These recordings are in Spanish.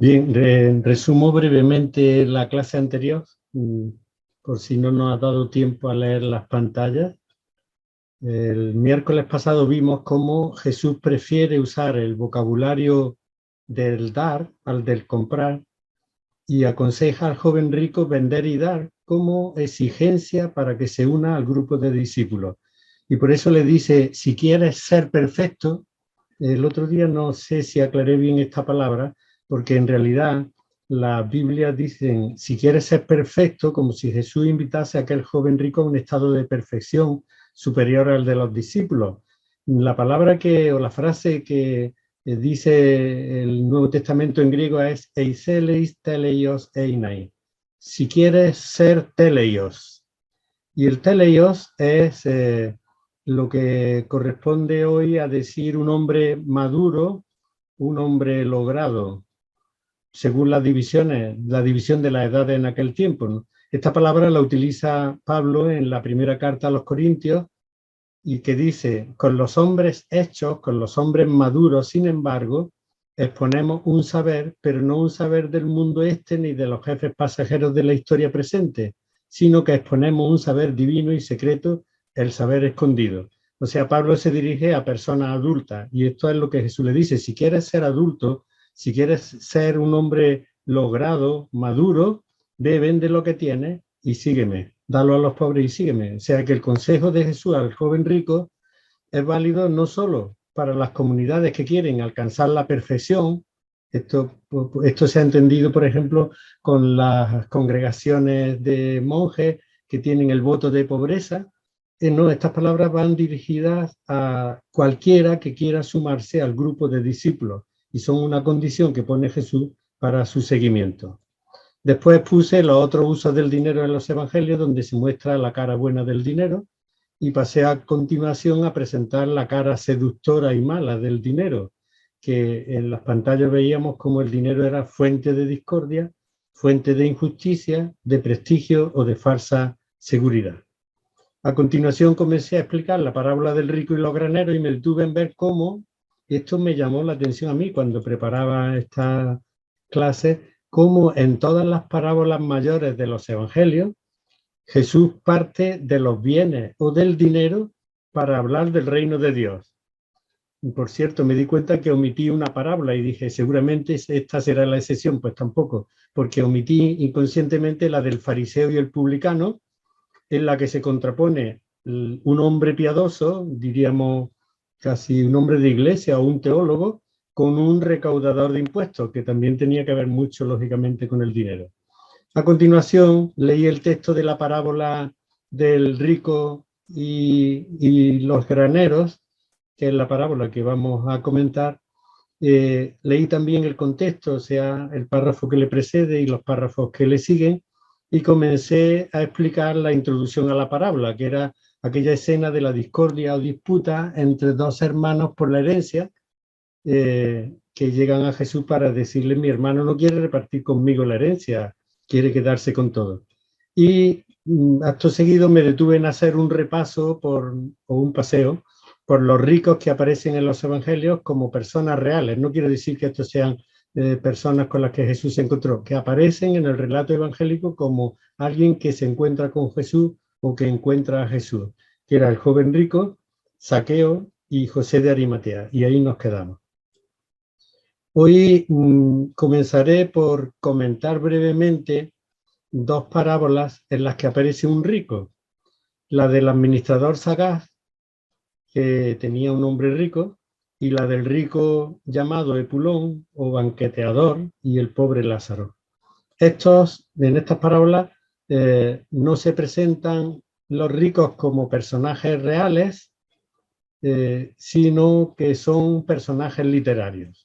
Bien, resumo brevemente la clase anterior, por si no nos ha dado tiempo a leer las pantallas. El miércoles pasado vimos cómo Jesús prefiere usar el vocabulario del dar al del comprar y aconseja al joven rico vender y dar como exigencia para que se una al grupo de discípulos. Y por eso le dice, si quieres ser perfecto, el otro día no sé si aclaré bien esta palabra, porque en realidad las Biblias dicen, si quieres ser perfecto, como si Jesús invitase a aquel joven rico a un estado de perfección superior al de los discípulos. La palabra o la frase que dice el Nuevo Testamento en griego es eiseleis teleios einai. Si quieres ser teleios. Y el teleios es lo que corresponde hoy a decir un hombre maduro, un hombre logrado, según las divisiones, la división de la edad en aquel tiempo, ¿no? Esta palabra la utiliza Pablo en la primera carta a los Corintios y que dice, con los hombres hechos, con los hombres maduros, sin embargo, exponemos un saber, pero no un saber del mundo este ni de los jefes pasajeros de la historia presente, sino que exponemos un saber divino y secreto, el saber escondido. O sea, Pablo se dirige a personas adultas y esto es lo que Jesús le dice, si quieres ser adulto, si quieres ser un hombre logrado, maduro, ve, vende lo que tienes y sígueme, dalo a los pobres y sígueme. O sea que el consejo de Jesús al joven rico es válido no solo para las comunidades que quieren alcanzar la perfección, esto se ha entendido, por ejemplo, con las congregaciones de monjes que tienen el voto de pobreza. No, estas palabras van dirigidas a cualquiera que quiera sumarse al grupo de discípulos y son una condición que pone Jesús para su seguimiento. Después puse los otros usos del dinero en los evangelios, donde se muestra la cara buena del dinero, y pasé a continuación a presentar la cara seductora y mala del dinero, que en las pantallas veíamos como el dinero era fuente de discordia, fuente de injusticia, de prestigio o de falsa seguridad. A continuación comencé a explicar la parábola del rico y los graneros y me detuve en ver cómo, esto me llamó la atención a mí cuando preparaba esta clase, cómo en todas las parábolas mayores de los evangelios Jesús parte de los bienes o del dinero para hablar del reino de Dios. Y por cierto, me di cuenta que omití una parábola y dije, seguramente esta será la excepción. Pues tampoco, porque omití inconscientemente la del fariseo y el publicano, en la que se contrapone un hombre piadoso, diríamos casi un hombre de iglesia o un teólogo, con un recaudador de impuestos, que también tenía que ver mucho, lógicamente, con el dinero. A continuación, leí el texto de la parábola del rico y los graneros, que es la parábola que vamos a comentar. Leí también el contexto, o sea, el párrafo que le precede y los párrafos que le siguen, y comencé a explicar la introducción a la parábola, que era aquella escena de la discordia o disputa entre dos hermanos por la herencia, que llegan a Jesús para decirle, mi hermano no quiere repartir conmigo la herencia, quiere quedarse con todo. Y acto seguido me detuve en hacer un repaso o un paseo por los ricos que aparecen en los evangelios como personas reales. No quiero decir que estos sean personas con las que Jesús se encontró, que aparecen en el relato evangélico como alguien que se encuentra con Jesús o que encuentra a Jesús, que era el joven rico, Zaqueo y José de Arimatea. Y ahí nos quedamos. Hoy comenzaré por comentar brevemente dos parábolas en las que aparece un rico. La del administrador sagaz, que tenía un hombre rico, y la del rico llamado Epulón o banqueteador y el pobre Lázaro. En estas parábolas no se presentan los ricos como personajes reales, sino que son personajes literarios.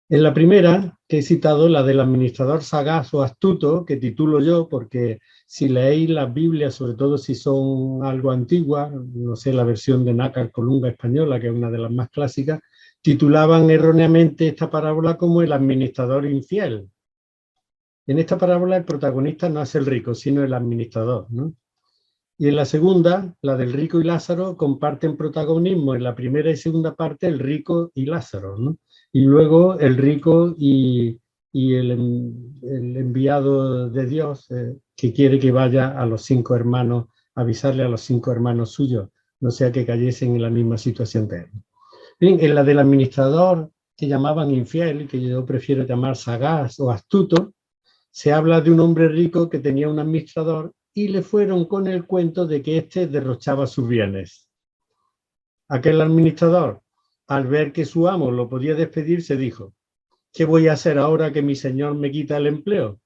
En la primera, que he citado, la del administrador sagaz o astuto, que titulo yo, porque si leéis las Biblias, sobre todo si son algo antiguas, no sé, la versión de Nácar Colunga española, que es una de las más clásicas, titulaban erróneamente esta parábola como el administrador infiel. En esta parábola el protagonista no es el rico, sino el administrador, ¿no? Y en la segunda, la del rico y Lázaro, comparten protagonismo en la primera y segunda parte el rico y Lázaro, ¿no? Y luego el rico y el enviado de Dios que quiere que vaya a los 5 hermanos, avisarle a los 5 hermanos suyos, no sea que cayesen en la misma situación que él. Bien, en la del administrador que llamaban infiel, que yo prefiero llamar sagaz o astuto, se habla de un hombre rico que tenía un administrador y le fueron con el cuento de que éste derrochaba sus bienes. Aquel administrador, al ver que su amo lo podía despedir, se dijo: ¿qué voy a hacer ahora que mi señor me quita el empleo?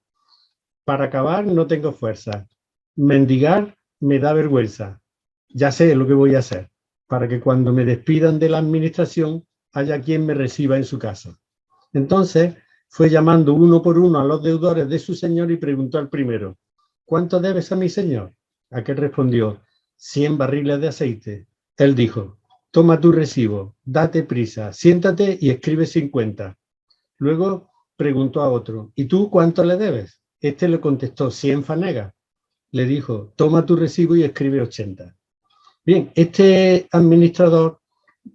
Para acabar no tengo fuerza. Mendigar me da vergüenza. Ya sé lo que voy a hacer, para que cuando me despidan de la administración haya quien me reciba en su casa. Entonces fue llamando uno por uno a los deudores de su señor y preguntó al primero: ¿cuánto debes a mi señor? Aquel respondió: 100 barriles de aceite. Él dijo: toma tu recibo, date prisa, siéntate y escribe 50. Luego preguntó a otro: ¿y tú cuánto le debes? Este le contestó: 100 fanegas. Le dijo: toma tu recibo y escribe 80. Bien, este administrador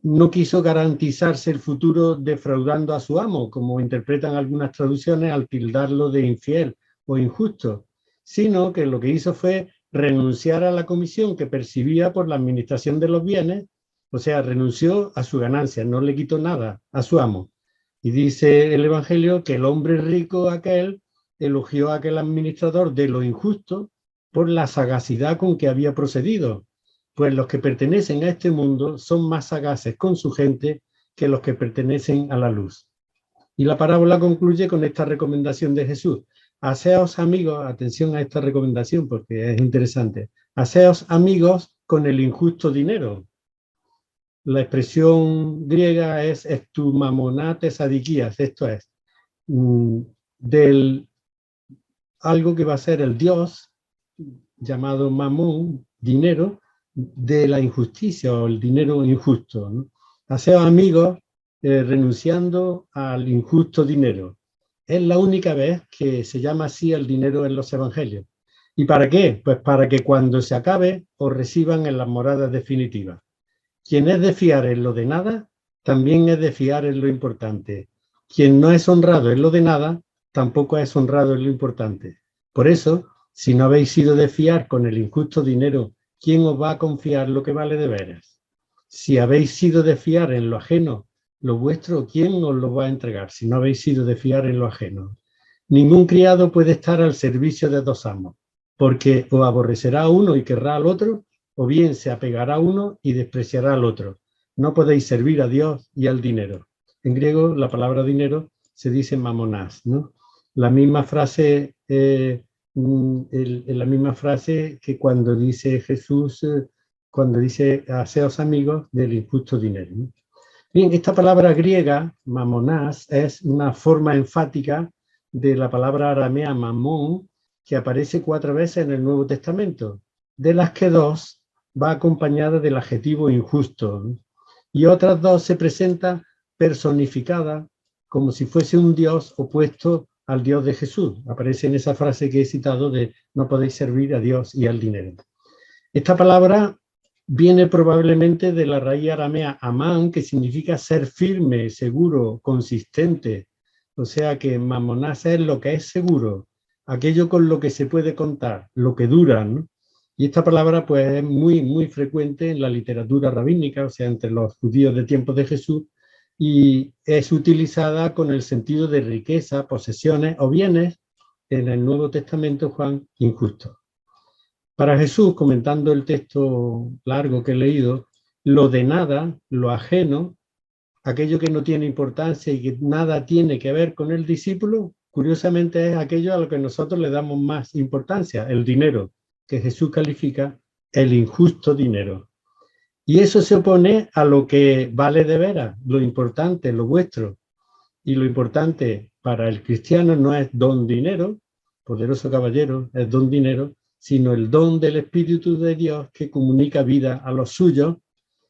no quiso garantizarse el futuro defraudando a su amo, como interpretan algunas traducciones al tildarlo de infiel o injusto, sino que lo que hizo fue renunciar a la comisión que percibía por la administración de los bienes, o sea, renunció a su ganancia, no le quitó nada a su amo. Y dice el Evangelio que el hombre rico aquel elogió a aquel administrador de lo injusto por la sagacidad con que había procedido, pues los que pertenecen a este mundo son más sagaces con su gente que los que pertenecen a la luz. Y la parábola concluye con esta recomendación de Jesús: haceos amigos, atención a esta recomendación porque es interesante, haceos amigos con el injusto dinero. La expresión griega es estumamonates adiquías, esto es, del algo que va a ser el Dios llamado mamón, dinero, de la injusticia o el dinero injusto, ¿no? Haceos amigos renunciando al injusto dinero. Es la única vez que se llama así el dinero en los evangelios. ¿Y para qué? Pues para que cuando se acabe os reciban en las moradas definitivas. Quien es de fiar en lo de nada, también es de fiar en lo importante. Quien no es honrado en lo de nada, tampoco es honrado en lo importante. Por eso, si no habéis sido de fiar con el injusto dinero, ¿quién os va a confiar lo que vale de veras? Si habéis sido de fiar en lo ajeno, lo vuestro, ¿quién os lo va a entregar? Si no habéis sido de fiar en lo ajeno. Ningún criado puede estar al servicio de dos amos, porque o aborrecerá a uno y querrá al otro, o bien se apegará a uno y despreciará al otro. No podéis servir a Dios y al dinero. En griego, la palabra dinero se dice mamonás, ¿no? La misma frase, la misma frase que cuando dice Jesús, cuando dice haceos amigos del injusto dinero, ¿no? Bien, esta palabra griega, mamonás, es una forma enfática de la palabra aramea mamón, que aparece 4 veces en el Nuevo Testamento, de las que 2 va acompañada del adjetivo injusto, ¿no? Y otras 2 se presenta personificada como si fuese un Dios opuesto al Dios de Jesús. Aparece en esa frase que he citado de no podéis servir a Dios y al dinero. Esta palabra viene probablemente de la raíz aramea amán, que significa ser firme, seguro, consistente. O sea que mamonás es lo que es seguro, aquello con lo que se puede contar, lo que dura, ¿no? Y esta palabra pues es muy, muy frecuente en la literatura rabínica, o sea, entre los judíos de tiempos de Jesús, y es utilizada con el sentido de riqueza, posesiones o bienes en el Nuevo Testamento, Juan, injusto. Para Jesús, comentando el texto largo que he leído, lo de nada, lo ajeno, aquello que no tiene importancia y que nada tiene que ver con el discípulo, curiosamente es aquello a lo que nosotros le damos más importancia, el dinero, que Jesús califica el injusto dinero. Y eso se opone a lo que vale de veras, lo importante, lo vuestro. Y lo importante para el cristiano no es don dinero, poderoso caballero, es don dinero, sino el don del Espíritu de Dios que comunica vida a los suyos.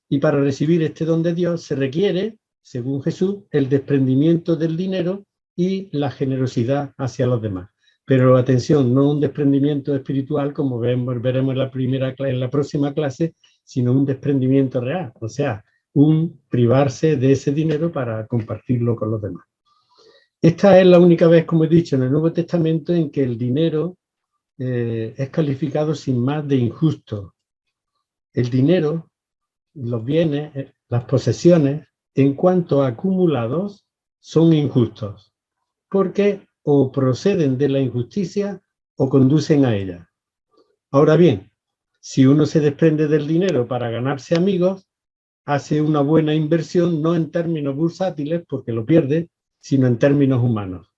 Y para recibir este don de Dios se requiere, según Jesús, el desprendimiento del dinero y la generosidad hacia los demás. Pero atención, no un desprendimiento espiritual como veremos en la próxima clase, sino un desprendimiento real. O sea, un privarse de ese dinero para compartirlo con los demás. Esta es la única vez, como he dicho, en el Nuevo Testamento en que el dinero es calificado sin más de injusto. El dinero, los bienes, las posesiones, en cuanto a acumulados, son injustos, porque o proceden de la injusticia o conducen a ella. Ahora bien, si uno se desprende del dinero para ganarse amigos, hace una buena inversión, no en términos bursátiles, porque lo pierde, sino en términos humanos.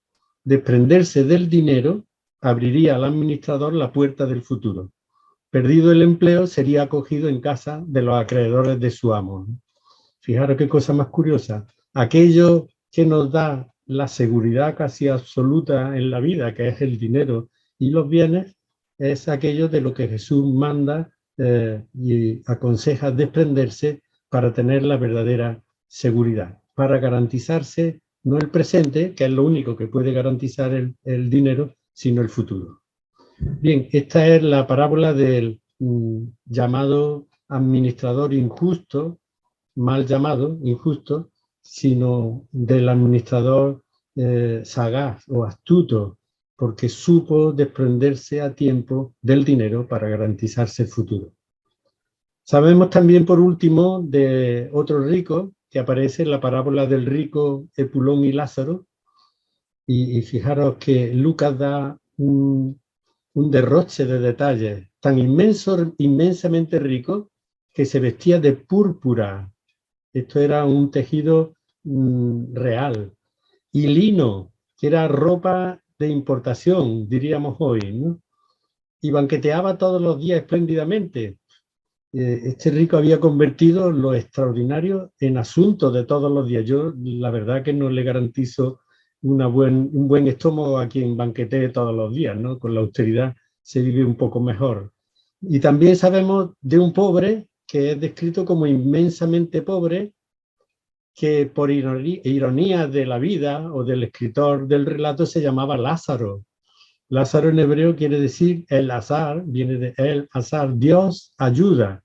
Desprenderse del dinero abriría al administrador la puerta del futuro. Perdido el empleo, sería acogido en casa de los acreedores de su amo. Fijaros qué cosa más curiosa. Aquello que nos da la seguridad casi absoluta en la vida, que es el dinero y los bienes, es aquello de lo que Jesús manda y aconseja desprenderse para tener la verdadera seguridad, para garantizarse no el presente, que es lo único que puede garantizar el dinero, sino el futuro. Bien, esta es la parábola del llamado administrador injusto, mal llamado, injusto, sino del administrador sagaz o astuto, porque supo desprenderse a tiempo del dinero para garantizarse el futuro. Sabemos también, por último, de otro rico que aparece en la parábola del rico Epulón y Lázaro, y fijaros que Lucas da un derroche de detalles tan inmensamente rico que se vestía de púrpura. Esto era un tejido real. Y lino, que era ropa de importación, diríamos hoy, ¿no? Y banqueteaba todos los días espléndidamente. Este rico había convertido lo extraordinario en asunto de todos los días. Yo, la verdad, que no le garantizo un buen estómago a quien banquetee todos los días, ¿no? Con la austeridad se vive un poco mejor. Y también sabemos de un pobre que es descrito como inmensamente pobre, que por ironía de la vida o del escritor del relato se llamaba Lázaro. Lázaro en hebreo quiere decir el azar, viene de el azar, Dios ayuda,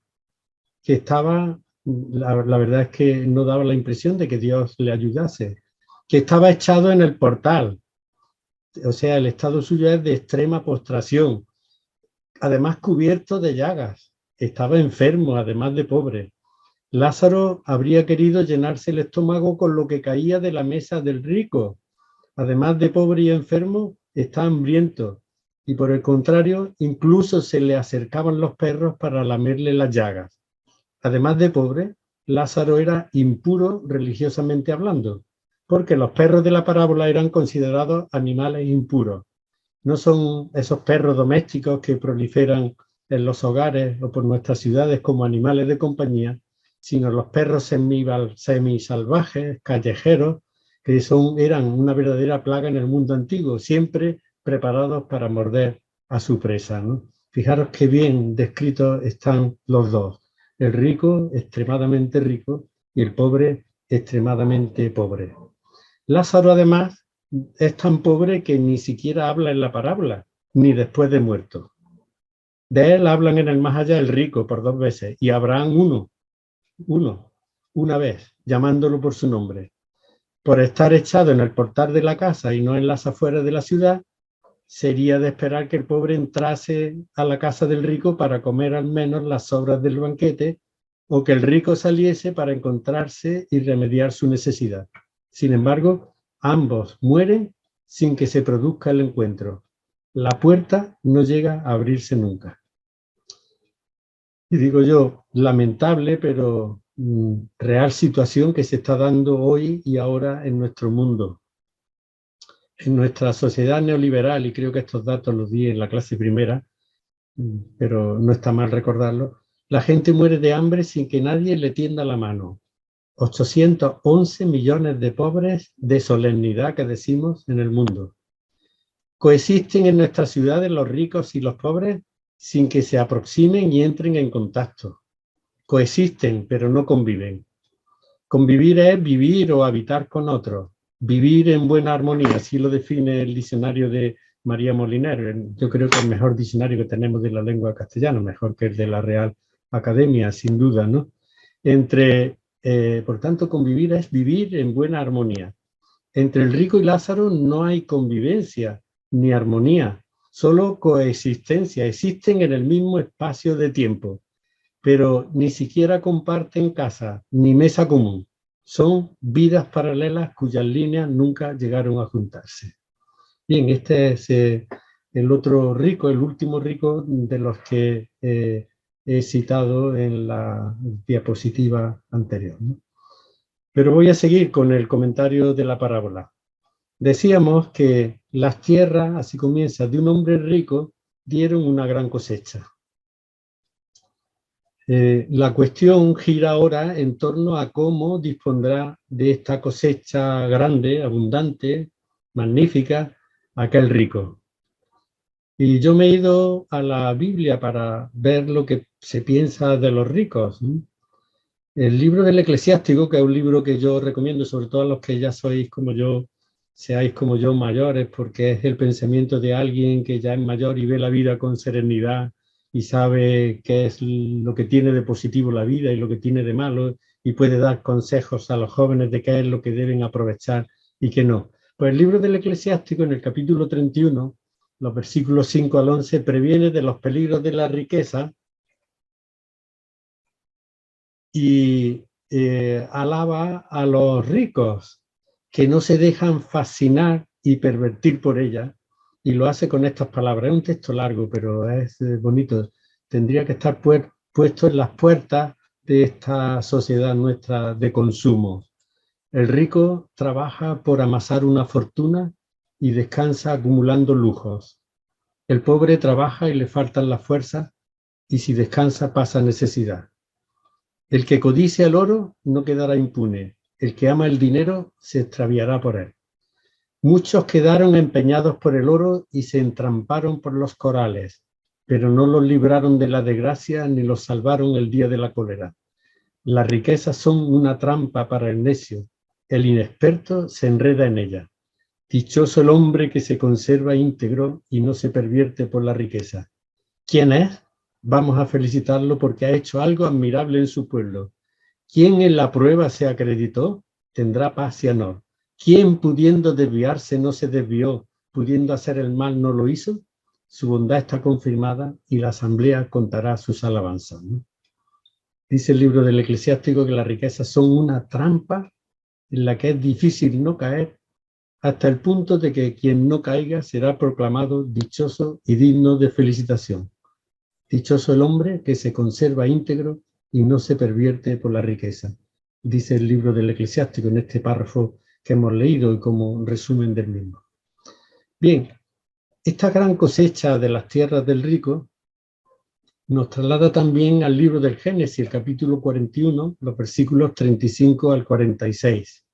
que estaba, la verdad es que no daba la impresión de que Dios le ayudase, que estaba echado en el portal, o sea, el estado suyo es de extrema postración, además cubierto de llagas, estaba enfermo, además de pobre. Lázaro habría querido llenarse el estómago con lo que caía de la mesa del rico. Además de pobre y enfermo, está hambriento. Y por el contrario, incluso se le acercaban los perros para lamerle las llagas. Además de pobre, Lázaro era impuro religiosamente hablando, porque los perros de la parábola eran considerados animales impuros. No son esos perros domésticos que proliferan en los hogares o por nuestras ciudades como animales de compañía, sino los perros semisalvajes, callejeros, que eran una verdadera plaga en el mundo antiguo, siempre preparados para morder a su presa, ¿no? Fijaros qué bien descritos están los dos, el rico extremadamente rico y el pobre extremadamente pobre. Lázaro, además, es tan pobre que ni siquiera habla en la parábola, ni después de muerto. De él hablan en el más allá el rico por 2 veces y Abraham una vez, llamándolo por su nombre. Por estar echado en el portal de la casa y no en las afueras de la ciudad, sería de esperar que el pobre entrase a la casa del rico para comer al menos las sobras del banquete, o que el rico saliese para encontrarse y remediar su necesidad. Sin embargo, ambos mueren sin que se produzca el encuentro. La puerta no llega a abrirse nunca. Y digo yo, lamentable, pero real situación que se está dando hoy y ahora en nuestro mundo. En nuestra sociedad neoliberal, y creo que estos datos los di en la clase primera, pero no está mal recordarlo, la gente muere de hambre sin que nadie le tienda la mano. 811 millones de pobres de solemnidad que decimos en el mundo. Coexisten en nuestras ciudades los ricos y los pobres sin que se aproximen y entren en contacto. Coexisten, pero no conviven. Convivir es vivir o habitar con otros. Vivir en buena armonía, así lo define el diccionario de María Moliner. Yo creo que el mejor diccionario que tenemos de la lengua castellana, mejor que el de la Real Academia, sin duda, ¿no? Entre por tanto, convivir es vivir en buena armonía. Entre el rico y Lázaro no hay convivencia ni armonía, solo coexistencia. Existen en el mismo espacio de tiempo, pero ni siquiera comparten casa ni mesa común. Son vidas paralelas cuyas líneas nunca llegaron a juntarse. Bien, este es el otro rico, el último rico de los que he citado en la diapositiva anterior, ¿no? Pero voy a seguir con el comentario de la parábola. Decíamos que las tierras, así comienza, de un hombre rico dieron una gran cosecha. La cuestión gira ahora en torno a cómo dispondrá de esta cosecha grande, abundante, magnífica, aquel rico. Y yo me he ido a la Biblia para ver lo que se piensa de los ricos, ¿no? El libro del Eclesiástico, que es un libro que yo recomiendo, sobre todo a los que ya sois como yo, seáis como yo mayores, porque es el pensamiento de alguien que ya es mayor y ve la vida con serenidad y sabe qué es lo que tiene de positivo la vida y lo que tiene de malo, y puede dar consejos a los jóvenes de qué es lo que deben aprovechar y qué no. Pues el libro del Eclesiástico, en el capítulo 31, los versículos 5 al 11, previene de los peligros de la riqueza y alaba a los ricos que no se dejan fascinar y pervertir por ella, y lo hace con estas palabras. Es un texto largo, pero es bonito. Tendría que estar puesto en las puertas de esta sociedad nuestra de consumo. El rico trabaja por amasar una fortuna y descansa acumulando lujos. El pobre trabaja y le faltan las fuerzas, y si descansa pasa necesidad. El que codicia el oro no quedará impune. El que ama el dinero se extraviará por él. Muchos quedaron empeñados por el oro y se entramparon por los corales, pero no los libraron de la desgracia ni los salvaron el día de la cólera. Las riquezas son una trampa para el necio. El inexperto se enreda en ella. Dichoso el hombre que se conserva íntegro y no se pervierte por la riqueza. ¿Quién es? Vamos a felicitarlo porque ha hecho algo admirable en su pueblo. ¿Quién en la prueba se acreditó? Tendrá paz y honor. ¿Quién pudiendo desviarse no se desvió, pudiendo hacer el mal no lo hizo? Su bondad está confirmada y la asamblea contará sus alabanzas, ¿no? Dice el libro del Eclesiástico que las riquezas son una trampa en la que es difícil no caer, hasta el punto de que quien no caiga será proclamado dichoso y digno de felicitación. Dichoso el hombre que se conserva íntegro y no se pervierte por la riqueza, dice el libro del Eclesiástico en este párrafo que hemos leído y como resumen del mismo. Bien, esta gran cosecha de las tierras del rico nos traslada también al libro del Génesis, el capítulo 41, los versículos 35 al 46.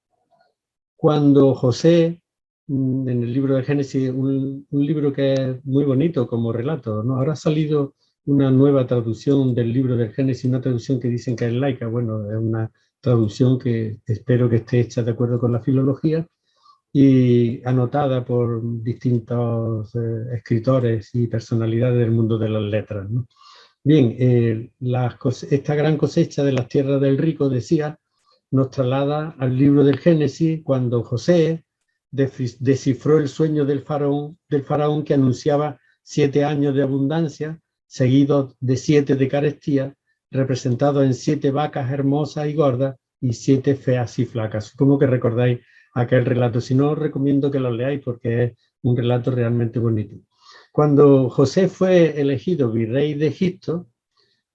Cuando José, en el libro del Génesis, un libro que es muy bonito como relato, ¿no? Ahora ha salido una nueva traducción del libro del Génesis, una traducción que dicen que es laica. Bueno, es una traducción que espero que esté hecha de acuerdo con la filología y anotada por distintos escritores y personalidades del mundo de las letras, ¿no? Bien, esta gran cosecha de las tierras del rico, decía, nos traslada al libro del Génesis, cuando José descifró el sueño del faraón que anunciaba 7 años de abundancia, seguidos de 7 de carestía, representados en 7 vacas hermosas y gordas y 7 feas y flacas. Supongo que recordáis aquel relato. Si no, os recomiendo que lo leáis porque es un relato realmente bonito. Cuando José fue elegido virrey de Egipto,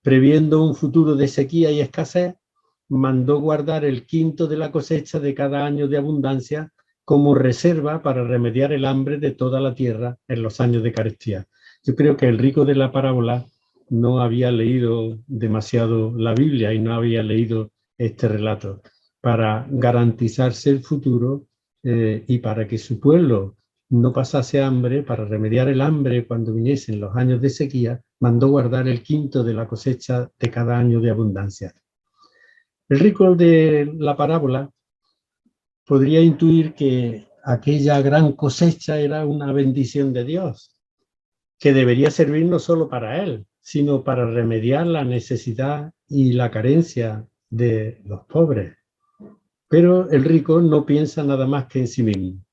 previendo un futuro de sequía y escasez, mandó guardar el quinto de la cosecha de cada año de abundancia como reserva para remediar el hambre de toda la tierra en los años de carestía. Yo creo que el rico de la parábola no había leído demasiado la Biblia y no había leído este relato para garantizarse el futuro y para que su pueblo no pasase hambre. Para remediar el hambre cuando viniesen los años de sequía, mandó guardar el quinto de la cosecha de cada año de abundancia. El rico de la parábola podría intuir que aquella gran cosecha era una bendición de Dios, que debería servir no solo para él, sino para remediar la necesidad y la carencia de los pobres. Pero el rico no piensa nada más que en sí mismo.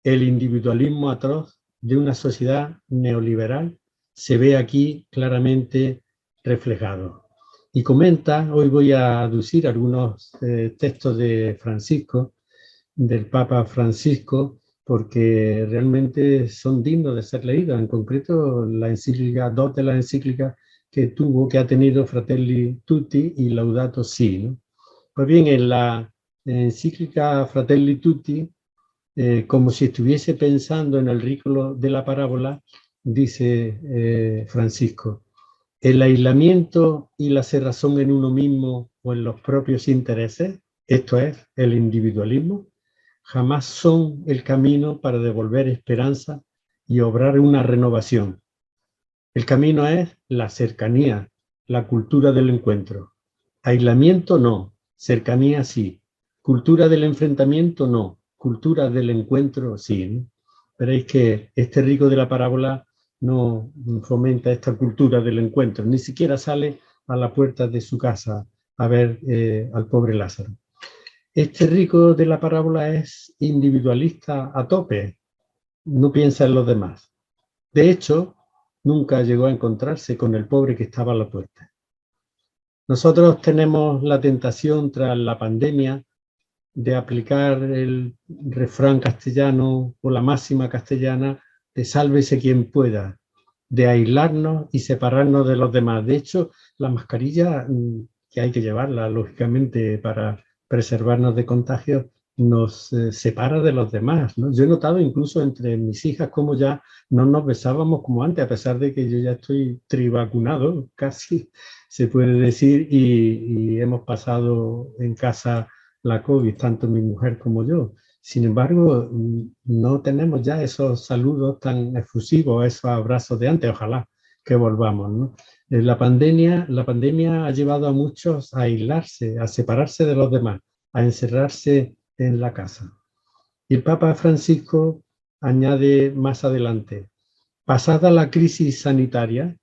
El individualismo atroz de una sociedad neoliberal se ve aquí claramente reflejado. Y comenta, hoy voy a aducir algunos textos de Francisco, del Papa Francisco, porque realmente son dignos de ser leídos. En concreto, la encíclica, dos de las encíclicas que ha tenido Fratelli Tutti y Laudato Si, ¿no? Pues bien, en la encíclica Fratelli Tutti, como si estuviese pensando en el rico de la parábola, dice Francisco, el aislamiento y la cerrazón en uno mismo o en los propios intereses, esto es, el individualismo, jamás son el camino para devolver esperanza y obrar una renovación. El camino es la cercanía, la cultura del encuentro. Aislamiento no, cercanía sí. Cultura del enfrentamiento no, cultura del encuentro sí, ¿no? Veréis que este rico de la parábola no fomenta esta cultura del encuentro, ni siquiera sale a la puerta de su casa a ver al pobre Lázaro. Este rico de la parábola es individualista a tope, no piensa en los demás. De hecho, nunca llegó a encontrarse con el pobre que estaba a la puerta. Nosotros tenemos la tentación tras la pandemia de aplicar el refrán castellano o la máxima castellana de sálvese quien pueda, de aislarnos y separarnos de los demás. De hecho, la mascarilla, que hay que llevarla, lógicamente, para preservarnos de contagios, nos separa de los demás, ¿no? Yo he notado incluso entre mis hijas cómo ya no nos besábamos como antes, a pesar de que yo ya estoy trivacunado, casi se puede decir, y hemos pasado en casa la COVID, tanto mi mujer como yo. Sin embargo, no tenemos ya esos saludos tan efusivos, esos abrazos de antes, ojalá que volvamos, ¿no? La pandemia ha llevado a muchos a aislarse, a separarse de los demás, a encerrarse en la casa. Y el Papa Francisco añade más adelante, pasada la crisis sanitaria,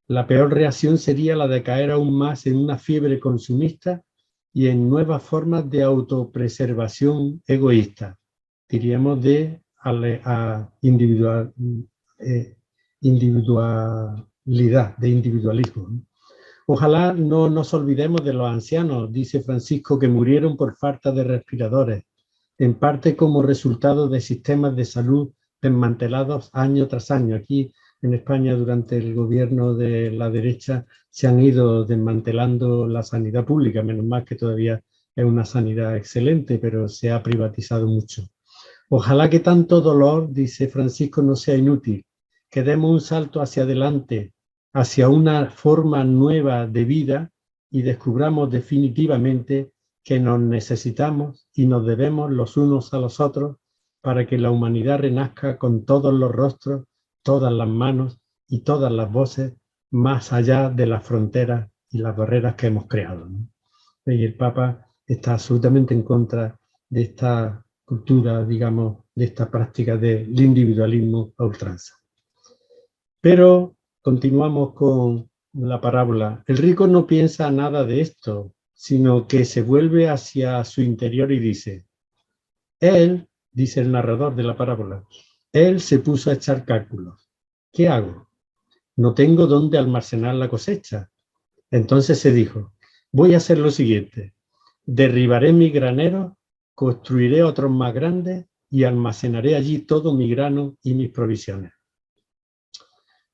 la peor reacción sería la de caer aún más en una fiebre consumista y en nuevas formas de autopreservación egoísta, diríamos de individualidad, de individualismo. Ojalá no nos olvidemos de los ancianos, dice Francisco, que murieron por falta de respiradores, en parte como resultado de sistemas de salud desmantelados año tras año. Aquí en España, durante el gobierno de la derecha, se han ido desmantelando la sanidad pública, menos mal que todavía es una sanidad excelente, pero se ha privatizado mucho. Ojalá que tanto dolor, dice Francisco, no sea inútil, que demos un salto hacia adelante, hacia una forma nueva de vida y descubramos definitivamente que nos necesitamos y nos debemos los unos a los otros para que la humanidad renazca con todos los rostros, todas las manos y todas las voces, más allá de las fronteras y las barreras que hemos creado, ¿no? Y el Papa está absolutamente en contra de esta cultura, digamos, de esta práctica del individualismo a ultranza. Pero continuamos con la parábola. El rico no piensa nada de esto, sino que se vuelve hacia su interior y dice, él, dice el narrador de la parábola, él se puso a echar cálculos. ¿Qué hago? No tengo dónde almacenar la cosecha. Entonces se dijo, voy a hacer lo siguiente, derribaré mi granero, construiré otros más grandes y almacenaré allí todo mi grano y mis provisiones.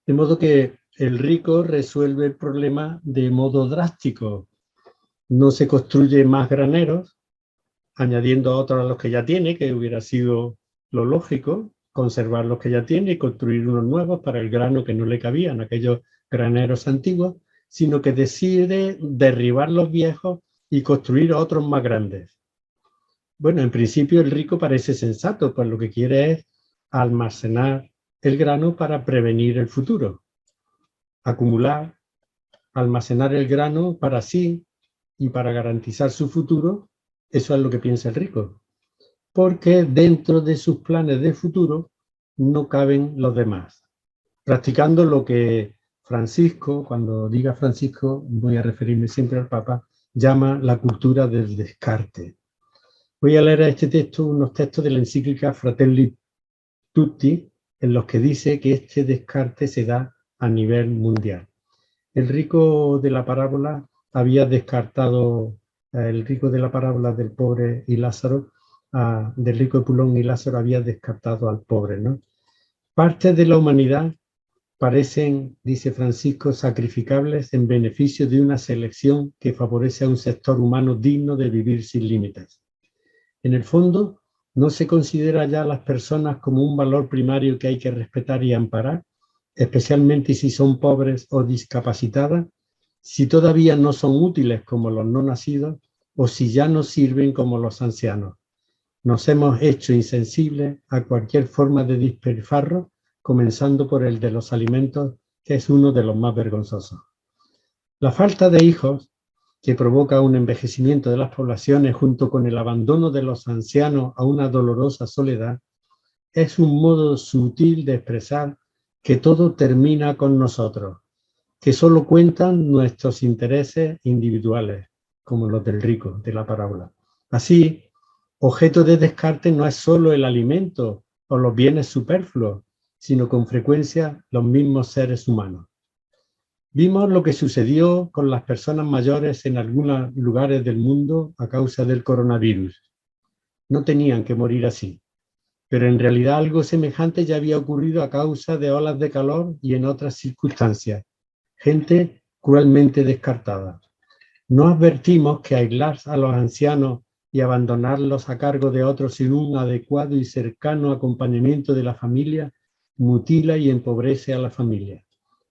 De modo que el rico resuelve el problema de modo drástico. No se construye más graneros, añadiendo otros a los que ya tiene, que hubiera sido lo lógico, conservar los que ya tiene y construir unos nuevos para el grano que no le cabían, aquellos graneros antiguos, sino que decide derribar los viejos y construir otros más grandes. Bueno, en principio el rico parece sensato, pues lo que quiere es almacenar el grano para prevenir el futuro, acumular, almacenar el grano para sí y para garantizar su futuro. Eso es lo que piensa el rico, porque dentro de sus planes de futuro no caben los demás. Practicando lo que Francisco, cuando diga Francisco, voy a referirme siempre al Papa, llama la cultura del descarte. Voy a leer a este texto unos textos de la encíclica Fratelli Tutti, en los que dice que este descarte se da a nivel mundial. El rico de la parábola había descartado, el rico de la parábola del pobre y Lázaro, del rico de Pulón y Lázaro había descartado al pobre, ¿no? Partes de la humanidad parecen, dice Francisco, sacrificables en beneficio de una selección que favorece a un sector humano digno de vivir sin límites. En el fondo, ¿no se considera ya a las personas como un valor primario que hay que respetar y amparar, especialmente si son pobres o discapacitadas, si todavía no son útiles como los no nacidos o si ya no sirven como los ancianos? Nos hemos hecho insensibles a cualquier forma de despilfarro, comenzando por el de los alimentos, que es uno de los más vergonzosos. La falta de hijos, que provoca un envejecimiento de las poblaciones junto con el abandono de los ancianos a una dolorosa soledad, es un modo sutil de expresar que todo termina con nosotros, que solo cuentan nuestros intereses individuales, como los del rico de la parábola. Así, objeto de descarte no es solo el alimento o los bienes superfluos, sino con frecuencia los mismos seres humanos. Vimos lo que sucedió con las personas mayores en algunos lugares del mundo a causa del coronavirus. No tenían que morir así, pero en realidad algo semejante ya había ocurrido a causa de olas de calor y en otras circunstancias. Gente cruelmente descartada. No advertimos que aislar a los ancianos y abandonarlos a cargo de otros sin un adecuado y cercano acompañamiento de la familia mutila y empobrece a la familia.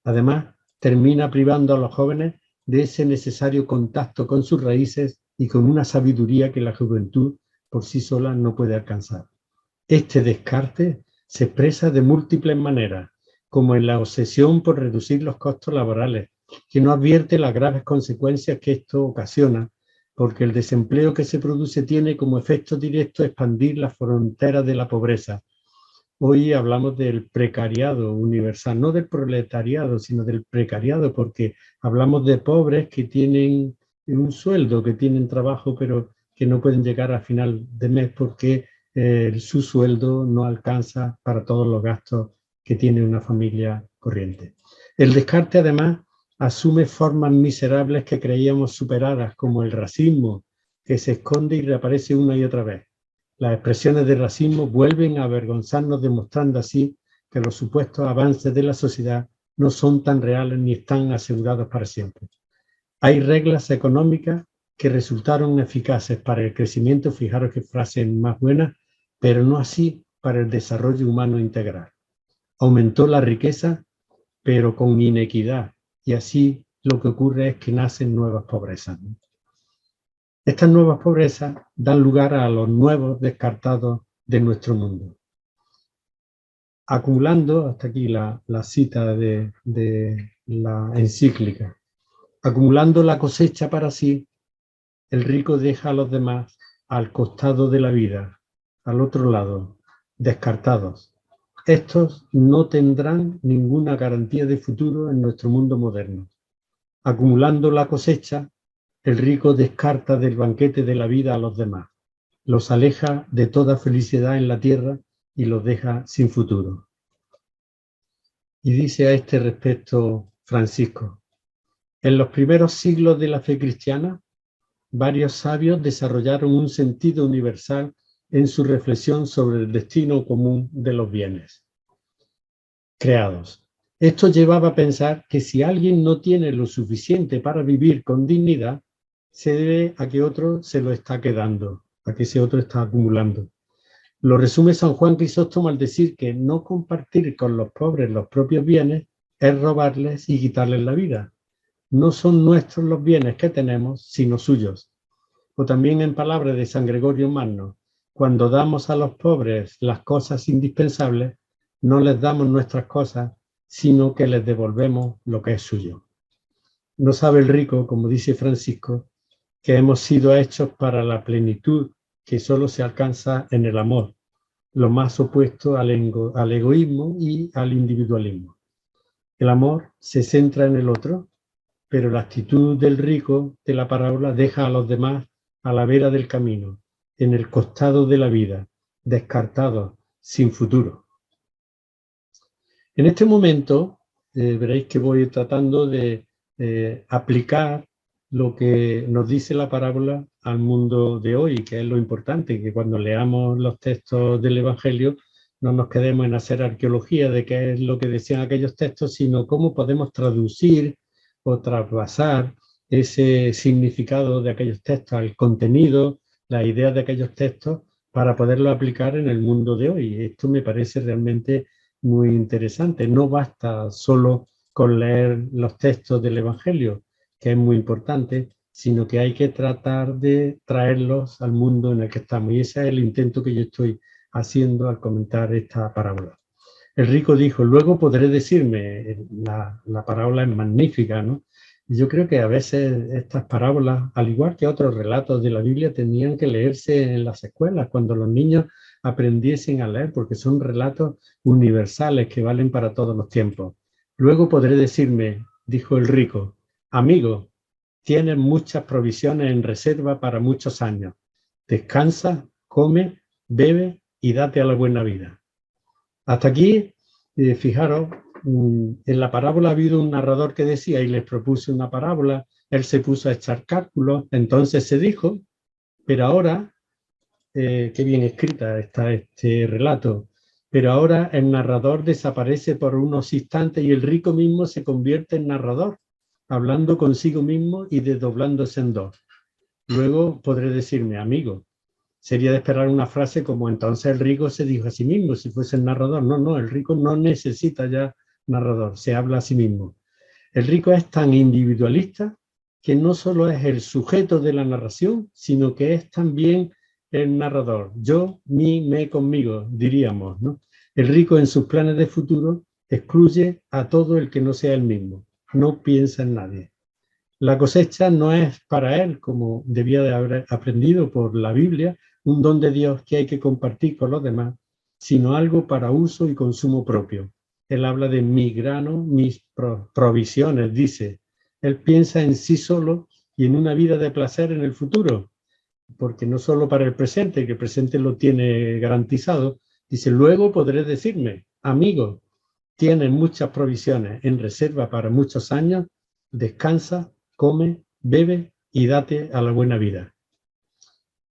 Además, termina privando a los jóvenes de ese necesario contacto con sus raíces y con una sabiduría que la juventud por sí sola no puede alcanzar. Este descarte se expresa de múltiples maneras, como en la obsesión por reducir los costos laborales, que no advierte las graves consecuencias que esto ocasiona, porque el desempleo que se produce tiene como efecto directo expandir las fronteras de la pobreza. Hoy hablamos del precariado universal, no del proletariado, sino del precariado, porque hablamos de pobres que tienen un sueldo, que tienen trabajo, pero que no pueden llegar a final de mes porque su sueldo no alcanza para todos los gastos que tiene una familia corriente. El descarte, además, asume formas miserables que creíamos superadas, como el racismo, que se esconde y reaparece una y otra vez. Las expresiones de racismo vuelven a avergonzarnos, demostrando así que los supuestos avances de la sociedad no son tan reales ni están asegurados para siempre. Hay reglas económicas que resultaron eficaces para el crecimiento, fijaros qué frase más buena, pero no así para el desarrollo humano integral. Aumentó la riqueza, pero con inequidad, y así lo que ocurre es que nacen nuevas pobrezas, ¿no? Estas nuevas pobrezas dan lugar a los nuevos descartados de nuestro mundo. Acumulando, hasta aquí la cita de la encíclica, acumulando la cosecha para sí, el rico deja a los demás al costado de la vida, al otro lado, descartados. Estos no tendrán ninguna garantía de futuro en nuestro mundo moderno. Acumulando la cosecha, el rico descarta del banquete de la vida a los demás, los aleja de toda felicidad en la tierra y los deja sin futuro. Y dice a este respecto Francisco: en los primeros siglos de la fe cristiana, varios sabios desarrollaron un sentido universal en su reflexión sobre el destino común de los bienes creados. Esto llevaba a pensar que si alguien no tiene lo suficiente para vivir con dignidad, se debe a que otro se lo está quedando, a que ese otro está acumulando. Lo resume San Juan Crisóstomo al decir que no compartir con los pobres los propios bienes es robarles y quitarles la vida. No son nuestros los bienes que tenemos, sino suyos. O también en palabras de San Gregorio Magno, cuando damos a los pobres las cosas indispensables, no les damos nuestras cosas, sino que les devolvemos lo que es suyo. No sabe el rico, como dice Francisco, que hemos sido hechos para la plenitud que solo se alcanza en el amor, lo más opuesto al egoísmo y al individualismo. El amor se centra en el otro, pero la actitud del rico de la parábola deja a los demás a la vera del camino, en el costado de la vida, descartados, sin futuro. En este momento veréis que voy tratando de aplicar lo que nos dice la parábola al mundo de hoy, que es lo importante, que cuando leamos los textos del Evangelio no nos quedemos en hacer arqueología de qué es lo que decían aquellos textos, sino cómo podemos traducir o trasvasar ese significado de aquellos textos al contenido, las ideas de aquellos textos, para poderlo aplicar en el mundo de hoy. Esto me parece realmente muy interesante. No basta solo con leer los textos del Evangelio, que es muy importante, sino que hay que tratar de traerlos al mundo en el que estamos. Y ese es el intento que yo estoy haciendo al comentar esta parábola. El rico dijo, luego podré decirme, la parábola es magnífica, ¿no? Y yo creo que a veces estas parábolas, al igual que otros relatos de la Biblia, tenían que leerse en las escuelas, cuando los niños aprendiesen a leer, porque son relatos universales que valen para todos los tiempos. Luego podré decirme, dijo el rico, amigo, tienes muchas provisiones en reserva para muchos años. Descansa, come, bebe y date a la buena vida. Hasta aquí, fijaros, en la parábola ha habido un narrador que decía, y les propuse una parábola, él se puso a echar cálculos, entonces se dijo, pero ahora, qué bien escrita está este relato, pero ahora el narrador desaparece por unos instantes y el rico mismo se convierte en narrador, hablando consigo mismo y desdoblándose en dos. Luego podré decirme, amigo, sería de esperar una frase como entonces el rico se dijo a sí mismo, si fuese el narrador. No, el rico no necesita ya narrador, se habla a sí mismo. El rico es tan individualista que no solo es el sujeto de la narración, sino que es también el narrador. Yo, mí, me, conmigo, diríamos, ¿no? El rico en sus planes de futuro excluye a todo el que no sea él mismo. No piensa en nadie. La cosecha no es para él, como debía de haber aprendido por la Biblia, un don de Dios que hay que compartir con los demás, sino algo para uso y consumo propio. Él habla de mi grano, mis provisiones, dice. Él piensa en sí solo y en una vida de placer en el futuro, porque no solo para el presente, que el presente lo tiene garantizado, dice, luego podré decirme, amigo, tienes muchas provisiones en reserva para muchos años, descansa, come, bebe y date a la buena vida.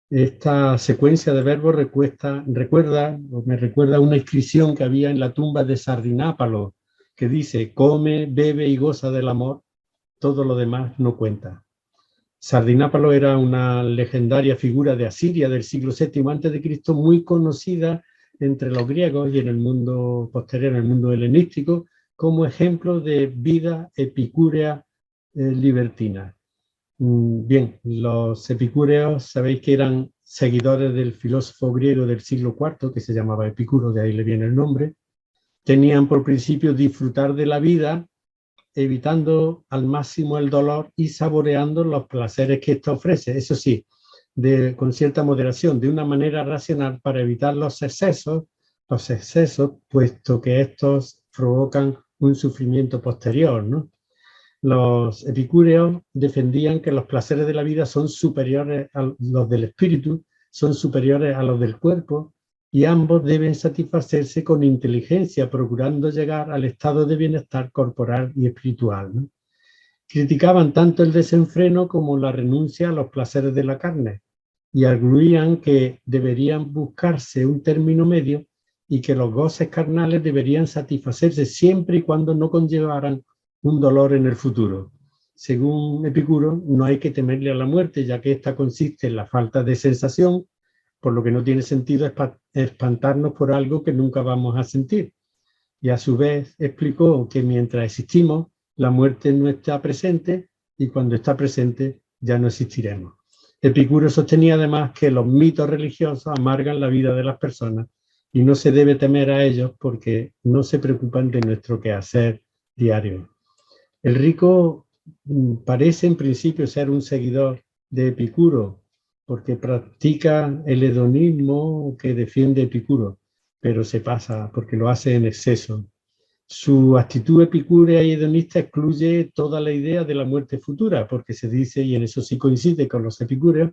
Esta secuencia de verbos me recuerda una inscripción que había en la tumba de Sardinápalo, que dice, come, bebe y goza del amor, todo lo demás no cuenta. Sardinápalo era una legendaria figura de Asiria del siglo VII a.C., muy conocida entre los griegos y en el mundo posterior, en el mundo helenístico, como ejemplo de vida epicúrea libertina. Bien, los epicúreos sabéis que eran seguidores del filósofo griego del siglo IV, que se llamaba Epicuro, de ahí le viene el nombre. Tenían por principio disfrutar de la vida, evitando al máximo el dolor y saboreando los placeres que esto ofrece. Eso sí, con cierta moderación, de una manera racional para evitar los excesos, puesto que estos provocan un sufrimiento posterior, ¿no? Los epicúreos defendían que los placeres de la vida son superiores a los del espíritu, son superiores a los del cuerpo, y ambos deben satisfacerse con inteligencia, procurando llegar al estado de bienestar corporal y espiritual, ¿no? Criticaban tanto el desenfreno como la renuncia a los placeres de la carne y arguían que deberían buscarse un término medio y que los goces carnales deberían satisfacerse siempre y cuando no conllevaran un dolor en el futuro. Según Epicuro, no hay que temerle a la muerte, ya que ésta consiste en la falta de sensación, por lo que no tiene sentido espantarnos por algo que nunca vamos a sentir. Y a su vez explicó que mientras existimos, la muerte no está presente y cuando está presente ya no existiremos. Epicuro sostenía además que los mitos religiosos amargan la vida de las personas y no se debe temer a ellos porque no se preocupan de nuestro quehacer diario. El rico parece en principio ser un seguidor de Epicuro porque practica el hedonismo que defiende Epicuro, pero se pasa porque lo hace en exceso. Su actitud epicúrea y hedonista excluye toda la idea de la muerte futura, porque se dice, y en eso sí coincide con los epicúreos,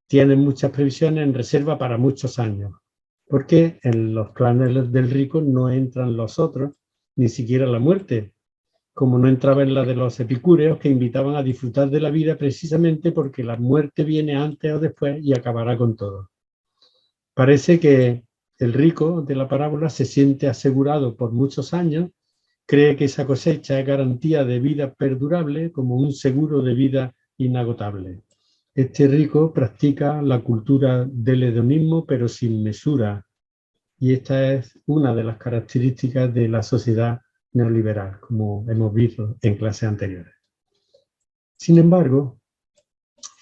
tienen muchas previsiones en reserva para muchos años, porque en los planes del rico no entran los otros, ni siquiera la muerte, como no entraba en la de los epicúreos, que invitaban a disfrutar de la vida precisamente porque la muerte viene antes o después y acabará con todo. Parece que el rico de la parábola se siente asegurado por muchos años, cree que esa cosecha es garantía de vida perdurable como un seguro de vida inagotable. Este rico practica la cultura del hedonismo, pero sin mesura, y esta es una de las características de la sociedad neoliberal, como hemos visto en clases anteriores. Sin embargo,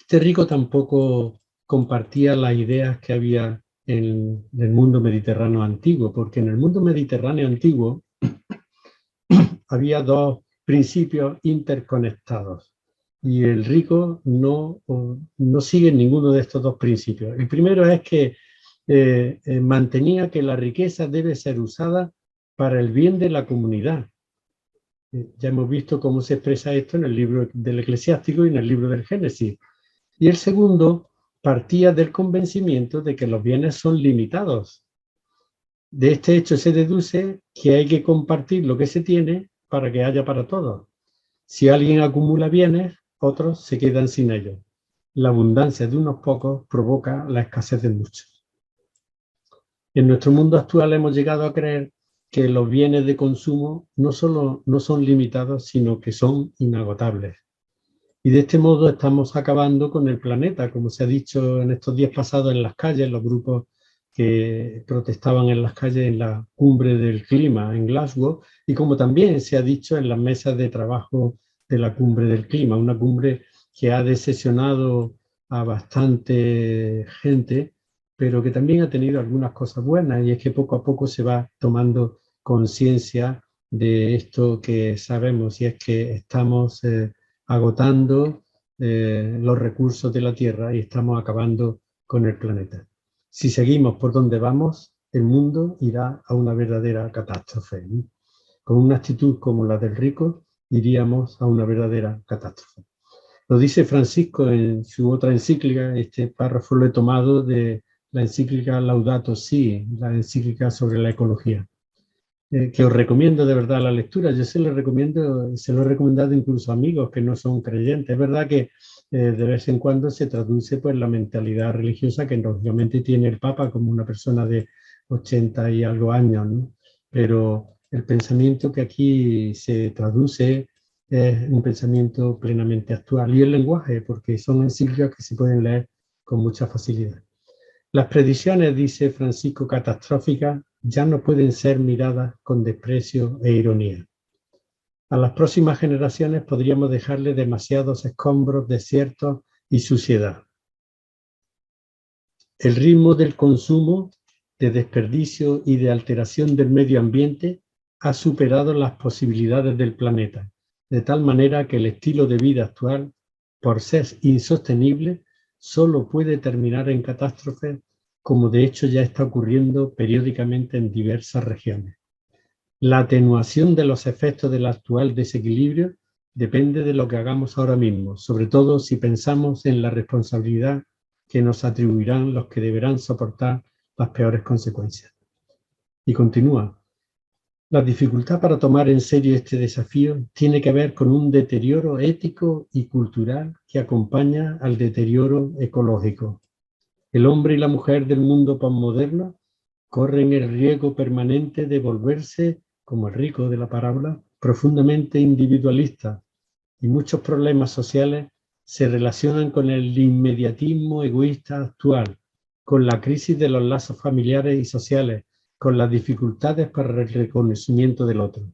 este rico tampoco compartía las ideas que había en el mundo mediterráneo antiguo, porque en el mundo mediterráneo antiguo había dos principios interconectados y el rico no sigue ninguno de estos dos principios. El primero es que mantenía que la riqueza debe ser usada para el bien de la comunidad. Ya hemos visto cómo se expresa esto en el libro del Eclesiástico y en el libro del Génesis. Y el segundo partía del convencimiento de que los bienes son limitados. De este hecho se deduce que hay que compartir lo que se tiene para que haya para todos. Si alguien acumula bienes, otros se quedan sin ellos. La abundancia de unos pocos provoca la escasez de muchos. En nuestro mundo actual hemos llegado a creer que los bienes de consumo no solo no son limitados, sino que son inagotables. Y de este modo estamos acabando con el planeta, como se ha dicho en estos días pasados en las calles, los grupos que protestaban en las calles en la cumbre del clima en Glasgow, y como también se ha dicho en las mesas de trabajo de la cumbre del clima, una cumbre que ha decepcionado a bastante gente, pero que también ha tenido algunas cosas buenas, y es que poco a poco se va tomando conciencia de esto que sabemos, y es que estamos agotando los recursos de la Tierra y estamos acabando con el planeta. Si seguimos por donde vamos, el mundo irá a una verdadera catástrofe, ¿no? Con una actitud como la del rico, iríamos a una verdadera catástrofe. Lo dice Francisco en su otra encíclica, este párrafo lo he tomado de la encíclica Laudato Si, la encíclica sobre la ecología, que os recomiendo de verdad la lectura. Yo se lo recomiendo, se lo he recomendado incluso a amigos que no son creyentes. Es verdad que de vez en cuando se traduce pues la mentalidad religiosa que lógicamente tiene el Papa como una persona de 80 y algo años, ¿no? Pero el pensamiento que aquí se traduce es un pensamiento plenamente actual, y el lenguaje, porque son encíclicas que se pueden leer con mucha facilidad. Las predicciones, dice Francisco, catastróficas, ya no pueden ser miradas con desprecio e ironía. A las próximas generaciones podríamos dejarle demasiados escombros, desiertos y suciedad. El ritmo del consumo, de desperdicio y de alteración del medio ambiente ha superado las posibilidades del planeta, de tal manera que el estilo de vida actual, por ser insostenible, solo puede terminar en catástrofe, como de hecho ya está ocurriendo periódicamente en diversas regiones. La atenuación de los efectos del actual desequilibrio depende de lo que hagamos ahora mismo, sobre todo si pensamos en la responsabilidad que nos atribuirán los que deberán soportar las peores consecuencias. Y continúa. La dificultad para tomar en serio este desafío tiene que ver con un deterioro ético y cultural que acompaña al deterioro ecológico. El hombre y la mujer del mundo posmoderno corren el riesgo permanente de volverse, como el rico de la parábola, profundamente individualistas, y muchos problemas sociales se relacionan con el inmediatismo egoísta actual, con la crisis de los lazos familiares y sociales, con las dificultades para el reconocimiento del otro.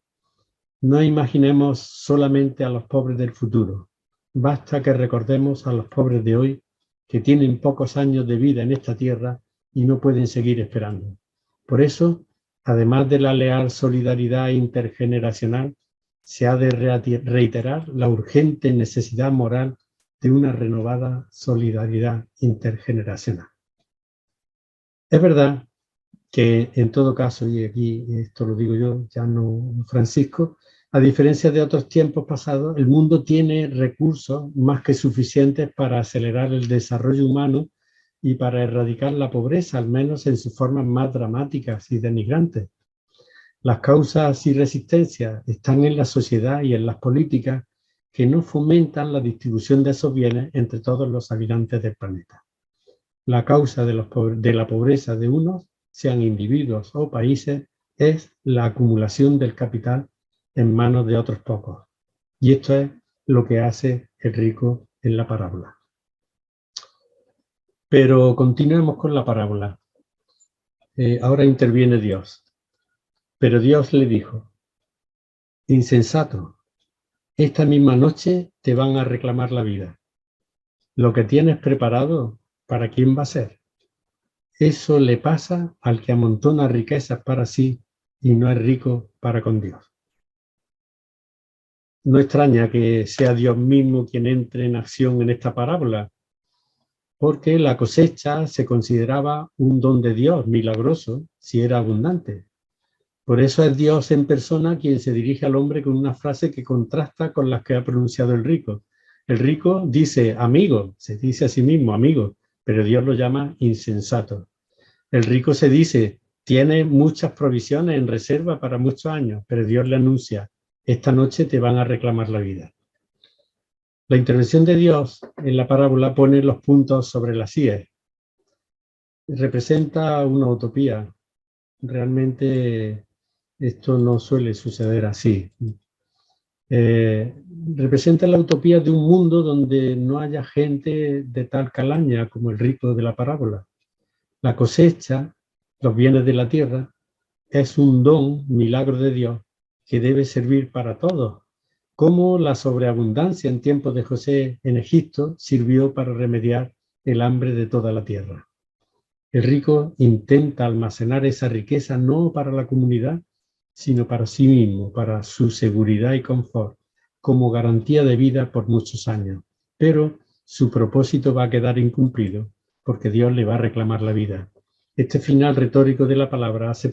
No imaginemos solamente a los pobres del futuro. Basta que recordemos a los pobres de hoy que tienen pocos años de vida en esta tierra y no pueden seguir esperando. Por eso, además de la leal solidaridad intergeneracional, se ha de reiterar la urgente necesidad moral de una renovada solidaridad intergeneracional. Es verdad que en todo caso, y aquí esto lo digo yo, ya no Francisco, a diferencia de otros tiempos pasados, el mundo tiene recursos más que suficientes para acelerar el desarrollo humano y para erradicar la pobreza, al menos en sus formas más dramáticas y denigrantes. Las causas y resistencias están en la sociedad y en las políticas que no fomentan la distribución de esos bienes entre todos los habitantes del planeta. La causa de la pobreza de unos, sean individuos o países, es la acumulación del capital en manos de otros pocos. Y esto es lo que hace el rico en la parábola. Pero continuemos con la parábola. Ahora interviene Dios. Pero Dios le dijo: insensato, esta misma noche te van a reclamar la vida. Lo que tienes preparado, ¿para quién va a ser? Eso le pasa al que amontona riquezas para sí y no es rico para con Dios. No extraña que sea Dios mismo quien entre en acción en esta parábola, porque la cosecha se consideraba un don de Dios milagroso si era abundante. Por eso es Dios en persona quien se dirige al hombre con una frase que contrasta con las que ha pronunciado el rico. El rico dice amigo, se dice a sí mismo amigo, pero Dios lo llama insensato. El rico se dice, tiene muchas provisiones en reserva para muchos años, pero Dios le anuncia, esta noche te van a reclamar la vida. La intervención de Dios en la parábola pone los puntos sobre las íes. Representa una utopía. Realmente esto no suele suceder así. Representa la utopía de un mundo donde no haya gente de tal calaña como el rico de la parábola. La cosecha, los bienes de la tierra, es un don, milagro de Dios, que debe servir para todos, como la sobreabundancia en tiempos de José en Egipto sirvió para remediar el hambre de toda la tierra. El rico intenta almacenar esa riqueza no para la comunidad, sino para sí mismo, para su seguridad y confort, como garantía de vida por muchos años. Pero su propósito va a quedar incumplido, porque Dios le va a reclamar la vida. Este final retórico de la parábola hace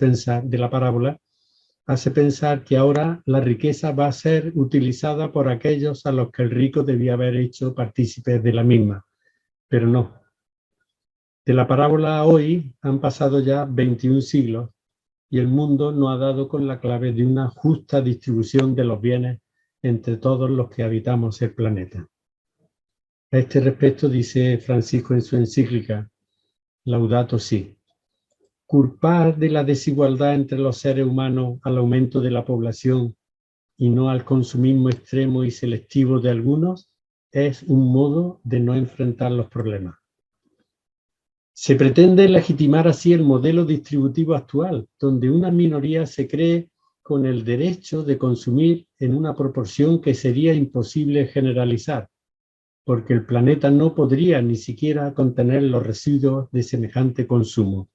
pensar que ahora la riqueza va a ser utilizada por aquellos a los que el rico debía haber hecho partícipes de la misma, pero no. De la parábola a hoy han pasado ya 21 siglos y el mundo no ha dado con la clave de una justa distribución de los bienes entre todos los que habitamos el planeta. A este respecto dice Francisco en su encíclica Laudato Si: culpar de la desigualdad entre los seres humanos al aumento de la población y no al consumismo extremo y selectivo de algunos es un modo de no enfrentar los problemas. Se pretende legitimar así el modelo distributivo actual, donde una minoría se cree con el derecho de consumir en una proporción que sería imposible generalizar, porque el planeta no podría ni siquiera contener los residuos de semejante consumo.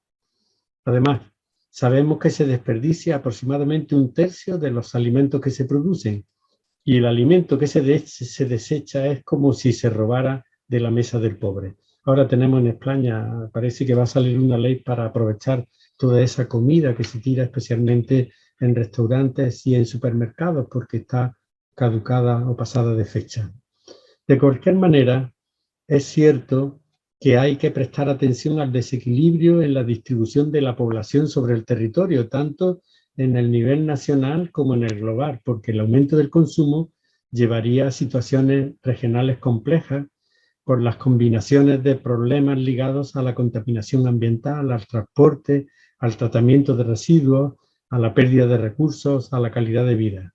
Además, sabemos que se desperdicia aproximadamente un tercio de los alimentos que se producen, y el alimento que se desecha es como si se robara de la mesa del pobre. Ahora tenemos en España, parece que va a salir una ley para aprovechar toda esa comida que se tira especialmente en restaurantes y en supermercados porque está caducada o pasada de fecha. De cualquier manera, es cierto que hay que prestar atención al desequilibrio en la distribución de la población sobre el territorio, tanto en el nivel nacional como en el global, porque el aumento del consumo llevaría a situaciones regionales complejas por las combinaciones de problemas ligados a la contaminación ambiental, al transporte, al tratamiento de residuos, a la pérdida de recursos, a la calidad de vida.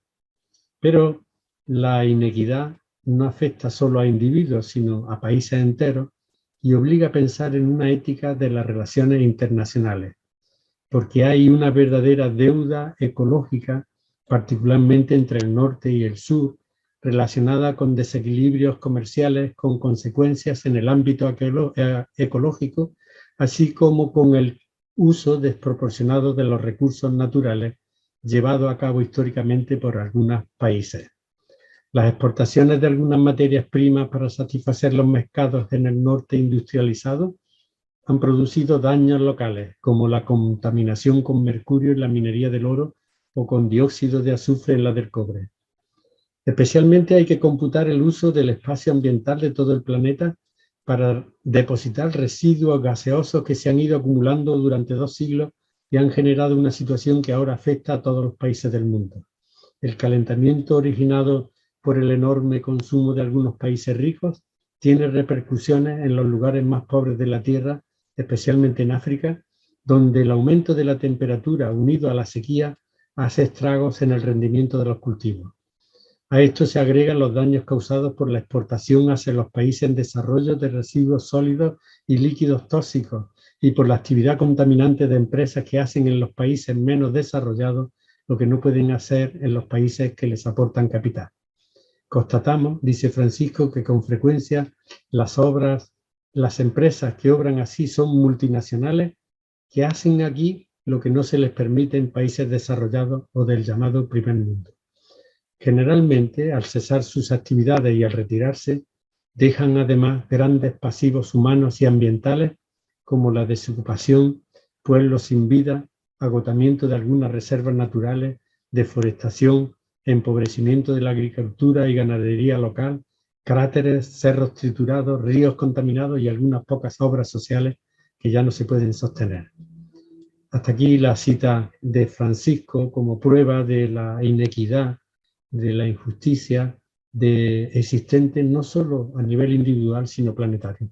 Pero la inequidad no afecta solo a individuos, sino a países enteros y obliga a pensar en una ética de las relaciones internacionales, porque hay una verdadera deuda ecológica, particularmente entre el norte y el sur, relacionada con desequilibrios comerciales con consecuencias en el ámbito ecológico, así como con el uso desproporcionado de los recursos naturales llevado a cabo históricamente por algunos países. Las exportaciones de algunas materias primas para satisfacer los mercados en el norte industrializado han producido daños locales, como la contaminación con mercurio en la minería del oro o con dióxido de azufre en la del cobre. Especialmente hay que computar el uso del espacio ambiental de todo el planeta para depositar residuos gaseosos que se han ido acumulando durante 2 siglos y han generado una situación que ahora afecta a todos los países del mundo. El calentamiento originado por el enorme consumo de algunos países ricos tiene repercusiones en los lugares más pobres de la Tierra, especialmente en África, donde el aumento de la temperatura unido a la sequía hace estragos en el rendimiento de los cultivos. A esto se agregan los daños causados por la exportación hacia los países en desarrollo de residuos sólidos y líquidos tóxicos y por la actividad contaminante de empresas que hacen en los países menos desarrollados lo que no pueden hacer en los países que les aportan capital. Constatamos, dice Francisco, que con frecuencia las empresas que obran así son multinacionales que hacen aquí lo que no se les permite en países desarrollados o del llamado primer mundo. Generalmente, al cesar sus actividades y al retirarse, dejan además grandes pasivos humanos y ambientales como la desocupación, pueblos sin vida, agotamiento de algunas reservas naturales, deforestación, empobrecimiento de la agricultura y ganadería local, cráteres, cerros triturados, ríos contaminados y algunas pocas obras sociales que ya no se pueden sostener. Hasta aquí la cita de Francisco como prueba de la inequidad, de la injusticia existente no solo a nivel individual, sino planetario.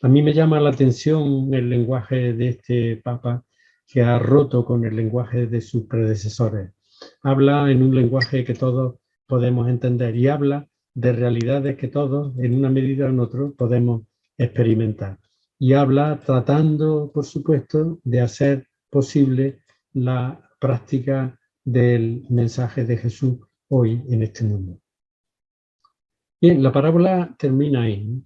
A mí me llama la atención el lenguaje de este Papa que ha roto con el lenguaje de sus predecesores. Habla en un lenguaje que todos podemos entender y habla de realidades que todos, en una medida o en otra, podemos experimentar. Y habla tratando, por supuesto, de hacer posible la práctica del mensaje de Jesús hoy en este mundo. Bien, la parábola termina ahí.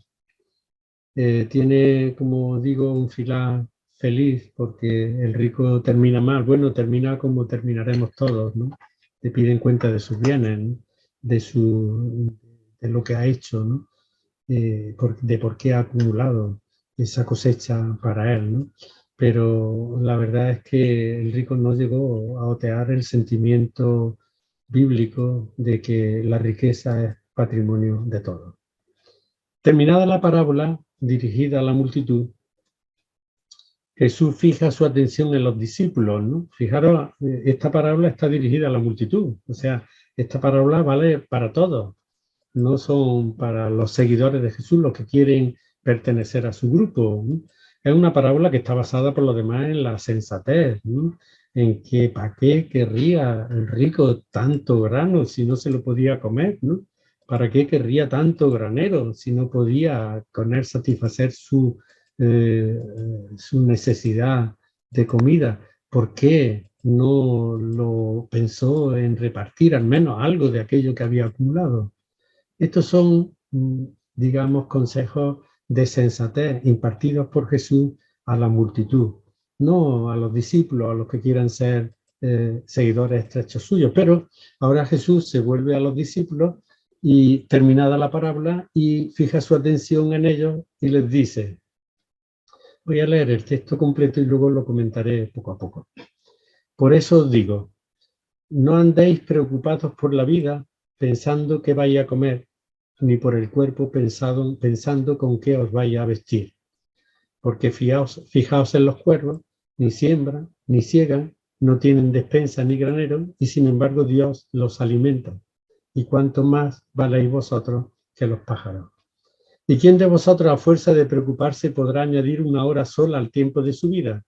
Tiene, como digo, un final feliz porque el rico termina mal. Bueno, termina como terminaremos todos, ¿no? Te piden cuenta de sus bienes, ¿no? de lo que ha hecho, ¿no? De por qué ha acumulado esa cosecha para él, ¿no? Pero la verdad es que el rico no llegó a otear el sentimiento bíblico de que la riqueza es patrimonio de todos. Terminada la parábola dirigida a la multitud, Jesús fija su atención en los discípulos, ¿no? Fijaros, esta parábola está dirigida a la multitud, o sea, esta parábola vale para todos, no son para los seguidores de Jesús los que quieren pertenecer a su grupo, ¿no? Es una parábola que está basada por lo demás en la sensatez, ¿no? En que ¿para qué querría el rico tanto grano si no se lo podía comer, ¿no? ¿Para qué querría tanto granero si no podía con él satisfacer su necesidad de comida? ¿Por qué no lo pensó en repartir al menos algo de aquello que había acumulado? Estos son, digamos, consejos de sensatez impartidos por Jesús a la multitud, no a los discípulos, a los que quieran ser seguidores estrechos suyos. Pero ahora Jesús se vuelve a los discípulos y terminada la parábola y fija su atención en ellos y les dice, voy a leer el texto completo y luego lo comentaré poco a poco. Por eso os digo, no andéis preocupados por la vida pensando qué vais a comer, ni por el cuerpo pensando con qué os vais a vestir. Porque fijaos en los cuervos, ni siembran, ni ciegan, no tienen despensa ni granero, y sin embargo Dios los alimenta. Y cuánto más valéis vosotros que los pájaros. ¿Y quién de vosotros a fuerza de preocuparse podrá añadir una hora sola al tiempo de su vida?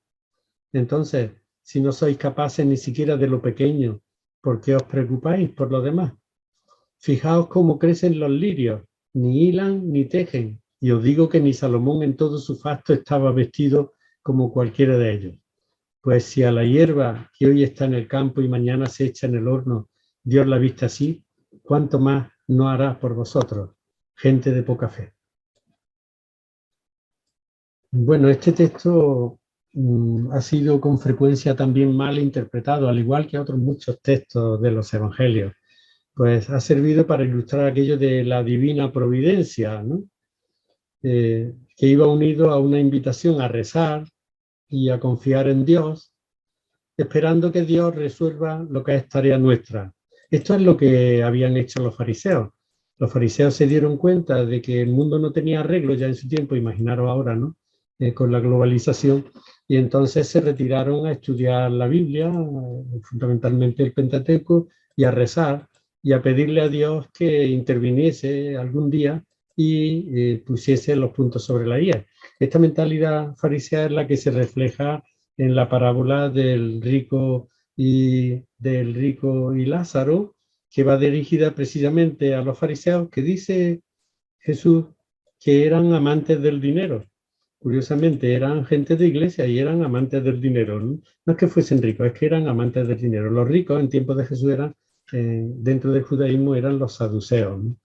Entonces, si no sois capaces ni siquiera de lo pequeño, ¿por qué os preocupáis por lo demás? Fijaos cómo crecen los lirios, ni hilan ni tejen, y os digo que ni Salomón en todo su fasto estaba vestido como cualquiera de ellos. Pues si a la hierba que hoy está en el campo y mañana se echa en el horno, Dios la viste así, ¿cuánto más no hará por vosotros, gente de poca fe? Bueno, este texto ha sido con frecuencia también mal interpretado, al igual que otros muchos textos de los evangelios. Pues ha servido para ilustrar aquello de la divina providencia, ¿no? que iba unido a una invitación a rezar y a confiar en Dios, esperando que Dios resuelva lo que es tarea nuestra. Esto es lo que habían hecho los fariseos. Los fariseos se dieron cuenta de que el mundo no tenía arreglo ya en su tiempo, imaginaros ahora, ¿no? Con la globalización, y entonces se retiraron a estudiar la Biblia, fundamentalmente el Pentateuco, y a rezar y a pedirle a Dios que interviniese algún día y pusiese los puntos sobre la I. Esta mentalidad farisea es la que se refleja en la parábola del rico y Lázaro, que va dirigida precisamente a los fariseos, que dice Jesús que eran amantes del dinero. Curiosamente, eran gente de iglesia y eran amantes del dinero. No, no es que fuesen ricos, es que eran amantes del dinero. Los ricos en tiempos de Jesús eran, dentro del judaísmo, eran los saduceos, ¿no?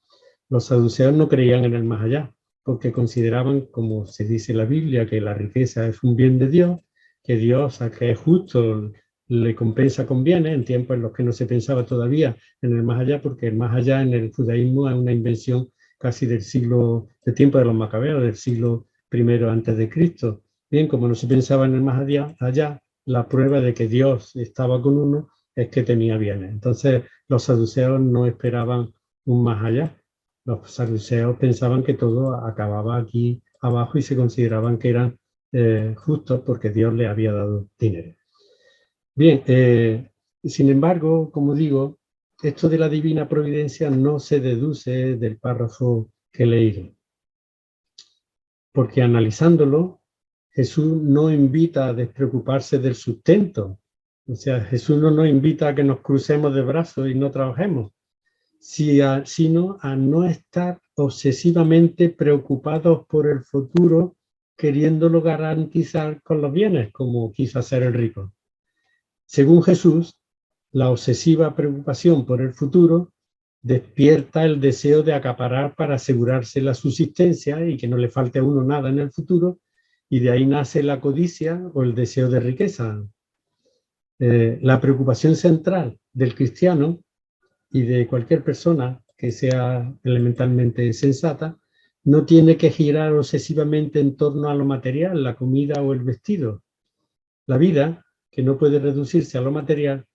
Los saduceos no creían en el más allá, porque consideraban, como se dice en la Biblia, que la riqueza es un bien de Dios, que Dios, a que es justo, le compensa con bienes, en tiempos en los que no se pensaba todavía en el más allá, porque el más allá en el judaísmo es una invención casi del tiempo de los macabeos, del siglo I antes de Cristo. Bien, como no se pensaba en el más allá, la prueba de que Dios estaba con uno es que tenía bienes. Entonces, los saduceos no esperaban un más allá. Los saduceos pensaban que todo acababa aquí abajo y se consideraban que eran justos porque Dios les había dado dinero. Bien, sin embargo, como digo, esto de la divina providencia no se deduce del párrafo que he leído, porque analizándolo, Jesús no invita a despreocuparse del sustento. O sea, Jesús no nos invita a que nos crucemos de brazos y no trabajemos, sino a no estar obsesivamente preocupados por el futuro, queriéndolo garantizar con los bienes, como quiso hacer el rico. Según Jesús, la obsesiva preocupación por el futuro despierta el deseo de acaparar para asegurarse la subsistencia y que no le falte a uno nada en el futuro, y de ahí nace la codicia o el deseo de riqueza. La preocupación central del cristiano y de cualquier persona que sea elementalmente sensata no tiene que girar obsesivamente en torno a lo material, la comida o el vestido. La vida, que no puede reducirse a lo material,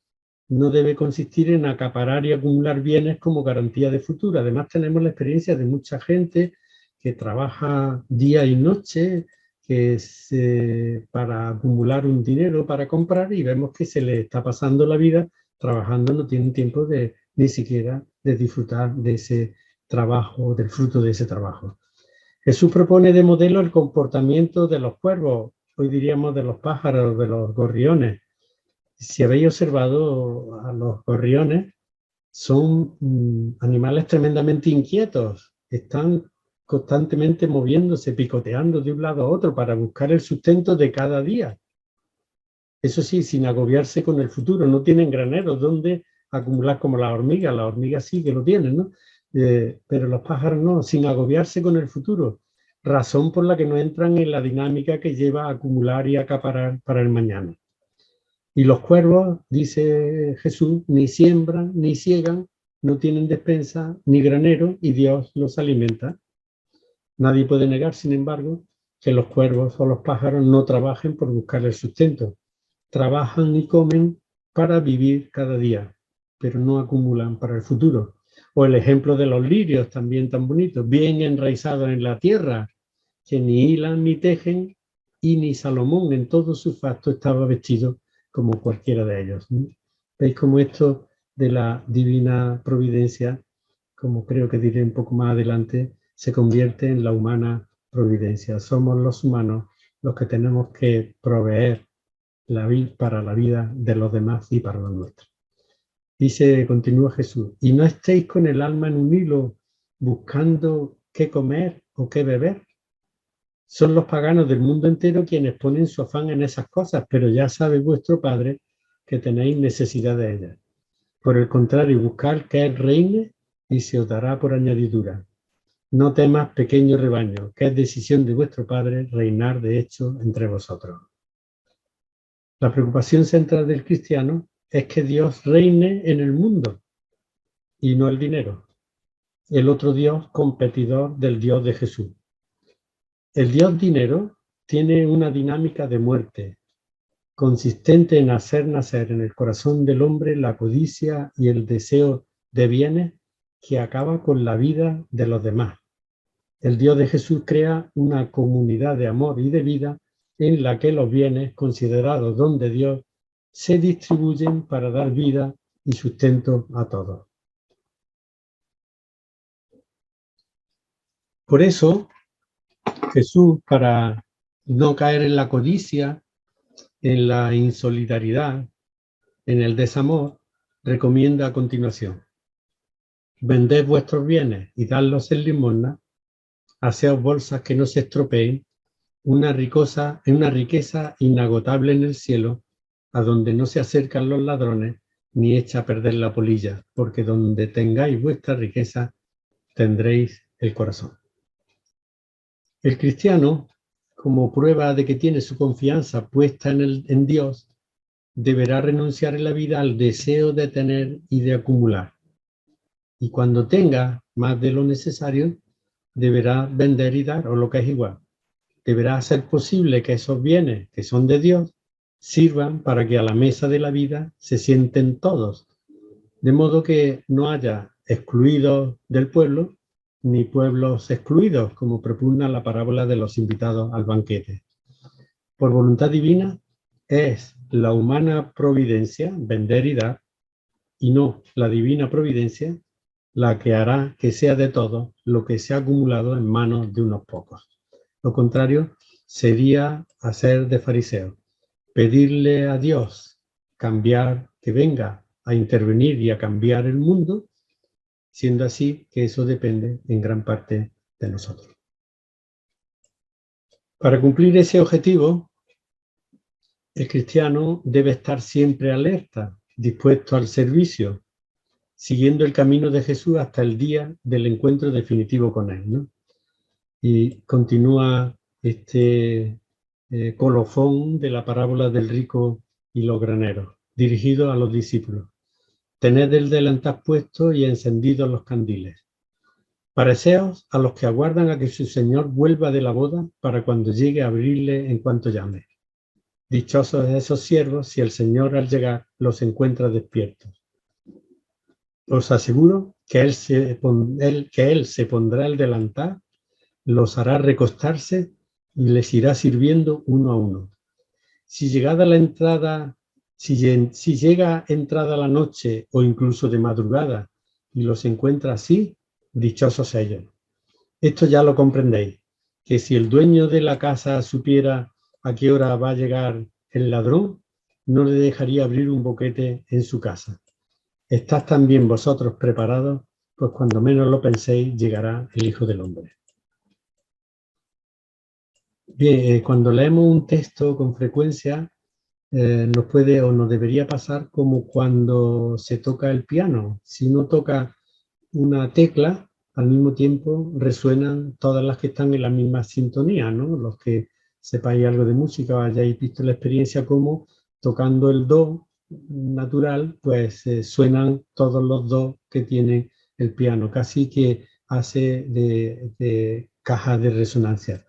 no debe consistir en acaparar y acumular bienes como garantía de futuro. Además, tenemos la experiencia de mucha gente que trabaja día y noche para acumular un dinero para comprar, y vemos que se le está pasando la vida trabajando, no tienen tiempo ni siquiera de disfrutar de ese trabajo, del fruto de ese trabajo. Jesús propone de modelo el comportamiento de los cuervos, hoy diríamos de los pájaros, de los gorriones. Si habéis observado a los gorriones, son animales tremendamente inquietos, están constantemente moviéndose, picoteando de un lado a otro para buscar el sustento de cada día. Eso sí, sin agobiarse con el futuro, no tienen graneros donde acumular como las hormigas sí que lo tienen, ¿no? Pero los pájaros no, sin agobiarse con el futuro, razón por la que no entran en la dinámica que lleva a acumular y acaparar para el mañana. Y los cuervos, dice Jesús, ni siembran, ni ciegan, no tienen despensa, ni granero, y Dios los alimenta. Nadie puede negar, sin embargo, que los cuervos o los pájaros no trabajen por buscar el sustento. Trabajan y comen para vivir cada día, pero no acumulan para el futuro. O el ejemplo de los lirios, también tan bonitos, bien enraizados en la tierra, que ni hilan ni tejen, y ni Salomón en todo su facto estaba vestido como cualquiera de ellos. ¿Veis cómo esto de la divina providencia, como creo que diré un poco más adelante, se convierte en la humana providencia? Somos los humanos los que tenemos que proveer para la vida de los demás y para la nuestra. Dice, continúa Jesús, y no estéis con el alma en un hilo buscando qué comer o qué beber. Son los paganos del mundo entero quienes ponen su afán en esas cosas, pero ya sabe vuestro Padre que tenéis necesidad de ellas. Por el contrario, buscad que Él reine y se os dará por añadidura. No temas, pequeño rebaño, que es decisión de vuestro Padre reinar de hecho entre vosotros. La preocupación central del cristiano es que Dios reine en el mundo y no el dinero, el otro Dios competidor del Dios de Jesús. El dios dinero tiene una dinámica de muerte, consistente en hacer nacer en el corazón del hombre la codicia y el deseo de bienes que acaba con la vida de los demás. El Dios de Jesús crea una comunidad de amor y de vida en la que los bienes considerados don de Dios se distribuyen para dar vida y sustento a todos. Por eso, Jesús, para no caer en la codicia, en la insolidaridad, en el desamor, recomienda a continuación: vended vuestros bienes y dadlos en limosna, haceos bolsas que no se estropeen, una riqueza inagotable en el cielo, a donde no se acercan los ladrones, ni echa a perder la polilla, porque donde tengáis vuestra riqueza, tendréis el corazón. El cristiano, como prueba de que tiene su confianza puesta en Dios, deberá renunciar en la vida al deseo de tener y de acumular. Y cuando tenga más de lo necesario, deberá vender y dar, o lo que es igual. Deberá hacer posible que esos bienes que son de Dios sirvan para que a la mesa de la vida se sienten todos, de modo que no haya excluidos del pueblo ni pueblos excluidos, como propugna la parábola de los invitados al banquete. Por voluntad divina es la humana providencia, vender y dar, y no la divina providencia la que hará que sea de todos lo que se ha acumulado en manos de unos pocos. Lo contrario sería hacer de fariseo, pedirle a Dios cambiar, que venga a intervenir y a cambiar el mundo, siendo así que eso depende en gran parte de nosotros. Para cumplir ese objetivo, el cristiano debe estar siempre alerta, dispuesto al servicio, siguiendo el camino de Jesús hasta el día del encuentro definitivo con él, ¿no? Y continúa este colofón de la parábola del rico y los graneros, dirigido a los discípulos. Tened el delantal puesto y encendidos los candiles. Pareceos a los que aguardan a que su Señor vuelva de la boda para cuando llegue a abrirle en cuanto llame. Dichosos esos siervos si el Señor al llegar los encuentra despiertos. Os aseguro que él se pondrá el delantal, los hará recostarse y les irá sirviendo uno a uno. Si llega entrada la noche o incluso de madrugada y los encuentra así, dichosos ellos. Esto ya lo comprendéis, que si el dueño de la casa supiera a qué hora va a llegar el ladrón, no le dejaría abrir un boquete en su casa. Estad también vosotros preparados, pues cuando menos lo penséis, llegará el Hijo del Hombre. Bien, cuando leemos un texto con frecuencia, nos puede o nos debería pasar como cuando se toca el piano. Si uno toca una tecla, al mismo tiempo resuenan todas las que están en la misma sintonía, ¿no? Los que sepáis algo de música o hayáis visto la experiencia como tocando el do natural, pues suenan todos los do que tiene el piano, casi que hace de caja de resonancia.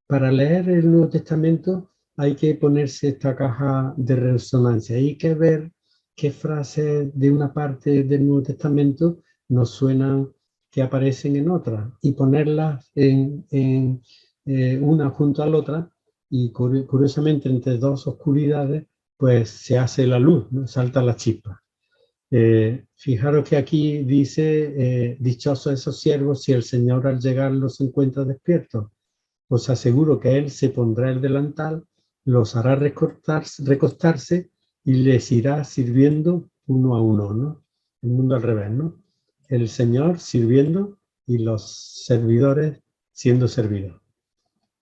Para leer el Nuevo Testamento hay que ponerse esta caja de resonancia, hay que ver qué frases de una parte del Nuevo Testamento nos suenan que aparecen en otra y ponerlas en una junto a la otra, y curiosamente entre dos oscuridades pues se hace la luz, ¿no? Salta la chispa. Fijaros que aquí dice, dichosos esos siervos si el Señor al llegar los encuentra despiertos. Os aseguro que él se pondrá el delantal, los hará recostarse y les irá sirviendo uno a uno, ¿no? El mundo al revés, ¿no? El Señor sirviendo y los servidores siendo servidos.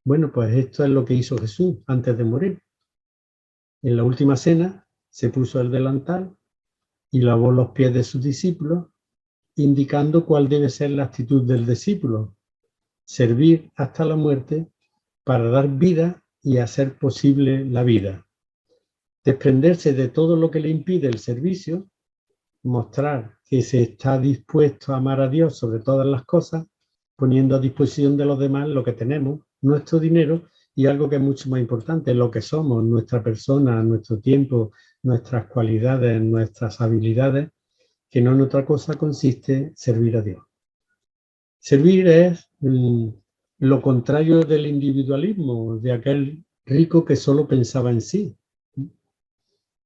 Bueno, pues esto es lo que hizo Jesús antes de morir. En la última cena se puso el delantal y lavó los pies de sus discípulos, indicando cuál debe ser la actitud del discípulo: servir hasta la muerte para dar vida y hacer posible la vida. Desprenderse de todo lo que le impide el servicio, mostrar que se está dispuesto a amar a Dios sobre todas las cosas poniendo a disposición de los demás lo que tenemos, nuestro dinero y algo que es mucho más importante, lo que somos, nuestra persona, nuestro tiempo, nuestras cualidades, nuestras habilidades, que no en otra cosa consiste servir a Dios. Servir es lo contrario del individualismo, de aquel rico que solo pensaba en sí.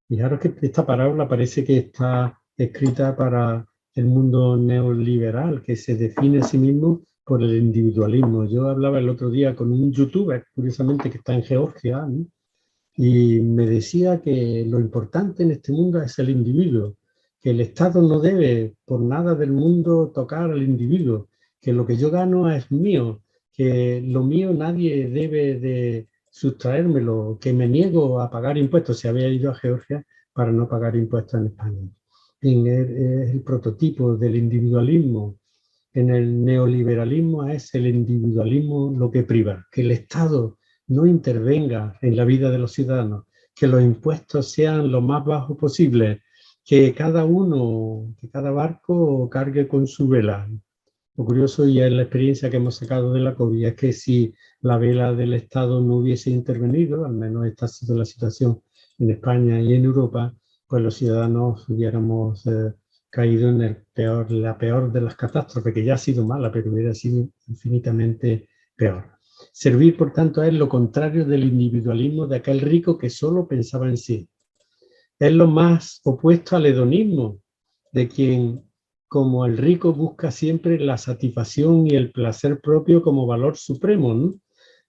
Fijaros que esta parábola parece que está escrita para el mundo neoliberal, que se define a sí mismo por el individualismo. Yo hablaba el otro día con un youtuber, curiosamente, que está en Georgia, ¿no? Y me decía que lo importante en este mundo es el individuo, que el Estado no debe por nada del mundo tocar al individuo, que lo que yo gano es mío, que lo mío nadie debe de sustraérmelo, que me niego a pagar impuestos. Se había ido a Georgia para no pagar impuestos en España. Es el prototipo del individualismo. En el neoliberalismo es el individualismo lo que priva, que el Estado no intervenga en la vida de los ciudadanos, que los impuestos sean lo más bajos posible, que cada uno, que cada barco cargue con su vela. Lo curioso, y es la experiencia que hemos sacado de la COVID, es que si la vela del Estado no hubiese intervenido, al menos esta ha sido la situación en España y en Europa, pues los ciudadanos hubiéramos caído en la peor de las catástrofes, que ya ha sido mala, pero hubiera sido infinitamente peor. Servir, por tanto, es lo contrario del individualismo de aquel rico que solo pensaba en sí. Es lo más opuesto al hedonismo, de quien, como el rico, busca siempre la satisfacción y el placer propio como valor supremo, ¿no?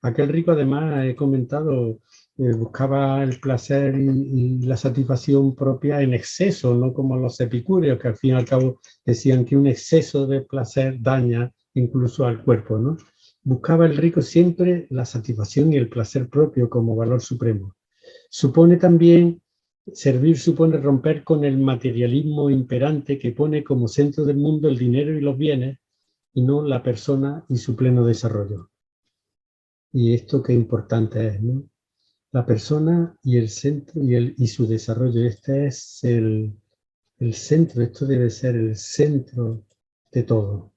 Aquel rico, además, he comentado, buscaba el placer y la satisfacción propia en exceso, no como los epicúreos, que al fin y al cabo decían que un exceso de placer daña incluso al cuerpo, ¿no? Buscaba el rico siempre la satisfacción y el placer propio como valor supremo. Servir supone romper con el materialismo imperante que pone como centro del mundo el dinero y los bienes y no la persona y su pleno desarrollo. Y esto qué importante es, ¿no? La persona y el centro y su desarrollo. Este es el centro, esto debe ser el centro de todo.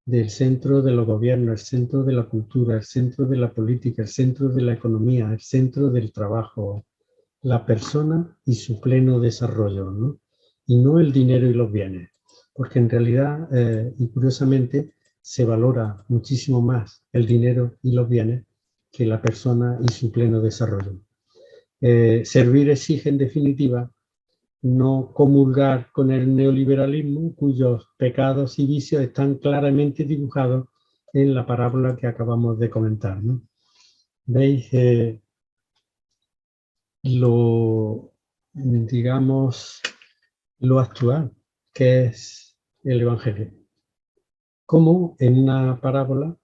Del centro de los gobiernos, el centro de la cultura, el centro de la política, el centro de la economía, el centro del trabajo, la persona y su pleno desarrollo, ¿no? Y no el dinero y los bienes, porque en realidad, y curiosamente, se valora muchísimo más el dinero y los bienes que la persona y su pleno desarrollo. Servir exige, en definitiva, no comulgar con el neoliberalismo, cuyos pecados y vicios están claramente dibujados en la parábola que acabamos de comentar, ¿no? ¿Veis? Digamos, lo actual, que es el Evangelio. Como en una parábola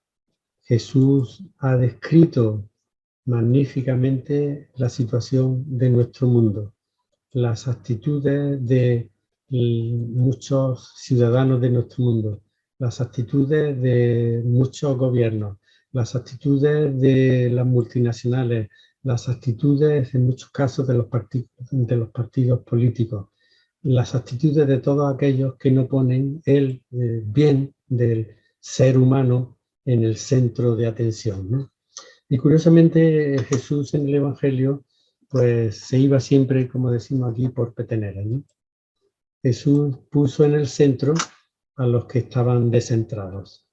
Jesús ha descrito magníficamente la situación de nuestro mundo, las actitudes de muchos ciudadanos de nuestro mundo, las actitudes de muchos gobiernos, las actitudes de las multinacionales, las actitudes en muchos casos de los partidos políticos, las actitudes de todos aquellos que no ponen el bien del ser humano en el centro de atención, ¿no? Y curiosamente Jesús en el Evangelio pues se iba siempre, como decimos aquí, por peteneras, ¿no? Jesús puso en el centro a los que estaban descentrados.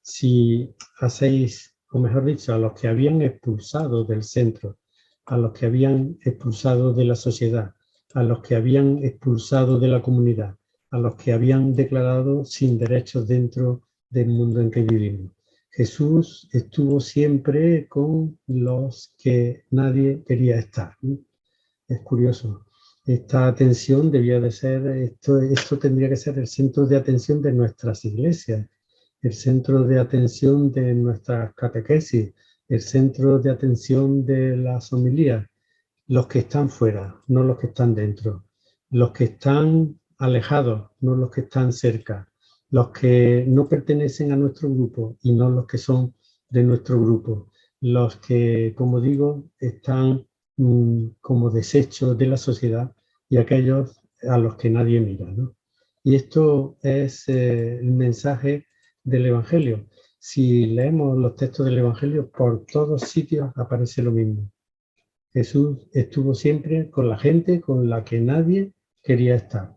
Si hacéis, o mejor dicho, a los que habían expulsado del centro, a los que habían expulsado de la sociedad, a los que habían expulsado de la comunidad, a los que habían declarado sin derechos dentro del mundo en que vivimos. Jesús estuvo siempre con los que nadie quería estar, ¿no? Es curioso. Esta atención debía de ser, esto tendría que ser el centro de atención de nuestras iglesias, el centro de atención de nuestras catequesis, el centro de atención de las homilías, los que están fuera, no los que están dentro, los que están alejados, no los que están cerca, los que no pertenecen a nuestro grupo y no los que son de nuestro grupo, los que, como digo, están como desechos de la sociedad y aquellos a los que nadie mira, ¿no? Y esto es el mensaje del Evangelio. Si leemos los textos del Evangelio, por todos sitios aparece lo mismo. Jesús estuvo siempre con la gente con la que nadie quería estar,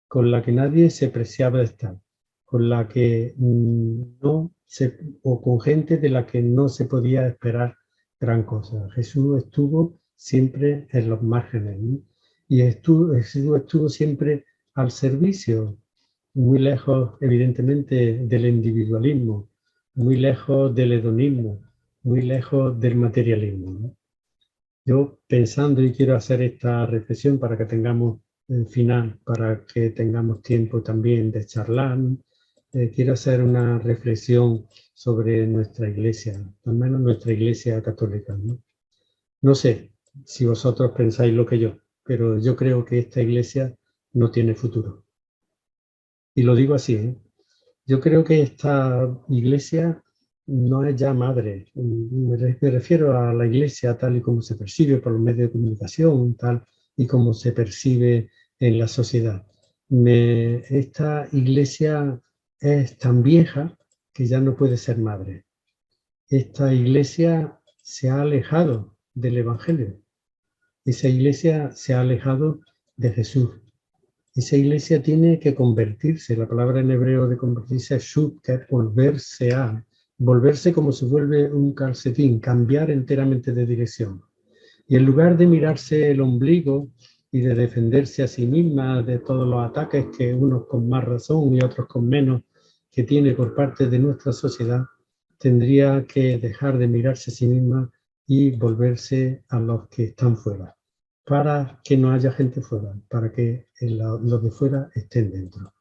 con la que nadie se preciaba estar, con la que o con gente de la que no se podía esperar gran cosa. Jesús estuvo siempre en los márgenes, ¿no? Y Jesús estuvo siempre al servicio, muy lejos, evidentemente, del individualismo, muy lejos del hedonismo, muy lejos del materialismo, ¿no? Yo pensando y quiero hacer esta reflexión para que tengamos el final, para que tengamos tiempo también de charlar, quiero hacer una reflexión sobre nuestra iglesia, al menos nuestra iglesia católica, ¿no? No sé si vosotros pensáis lo que yo, pero yo creo que esta iglesia no tiene futuro. Y lo digo así, ¿eh? Yo creo que esta iglesia no es ya madre. Me refiero a la iglesia tal y como se percibe por los medios de comunicación, tal y como se percibe en la sociedad. Esta iglesia es tan vieja que ya no puede ser madre. Esta iglesia se ha alejado del Evangelio. Esa iglesia se ha alejado de Jesús. Esa iglesia tiene que convertirse, la palabra en hebreo de convertirse es shub, que es volverse como se vuelve un calcetín, cambiar enteramente de dirección. Y en lugar de mirarse el ombligo y de defenderse a sí misma de todos los ataques que unos con más razón y otros con menos que tiene por parte de nuestra sociedad, tendría que dejar de mirarse a sí misma y volverse a los que están fuera, para que no haya gente fuera, para que los de fuera estén dentro.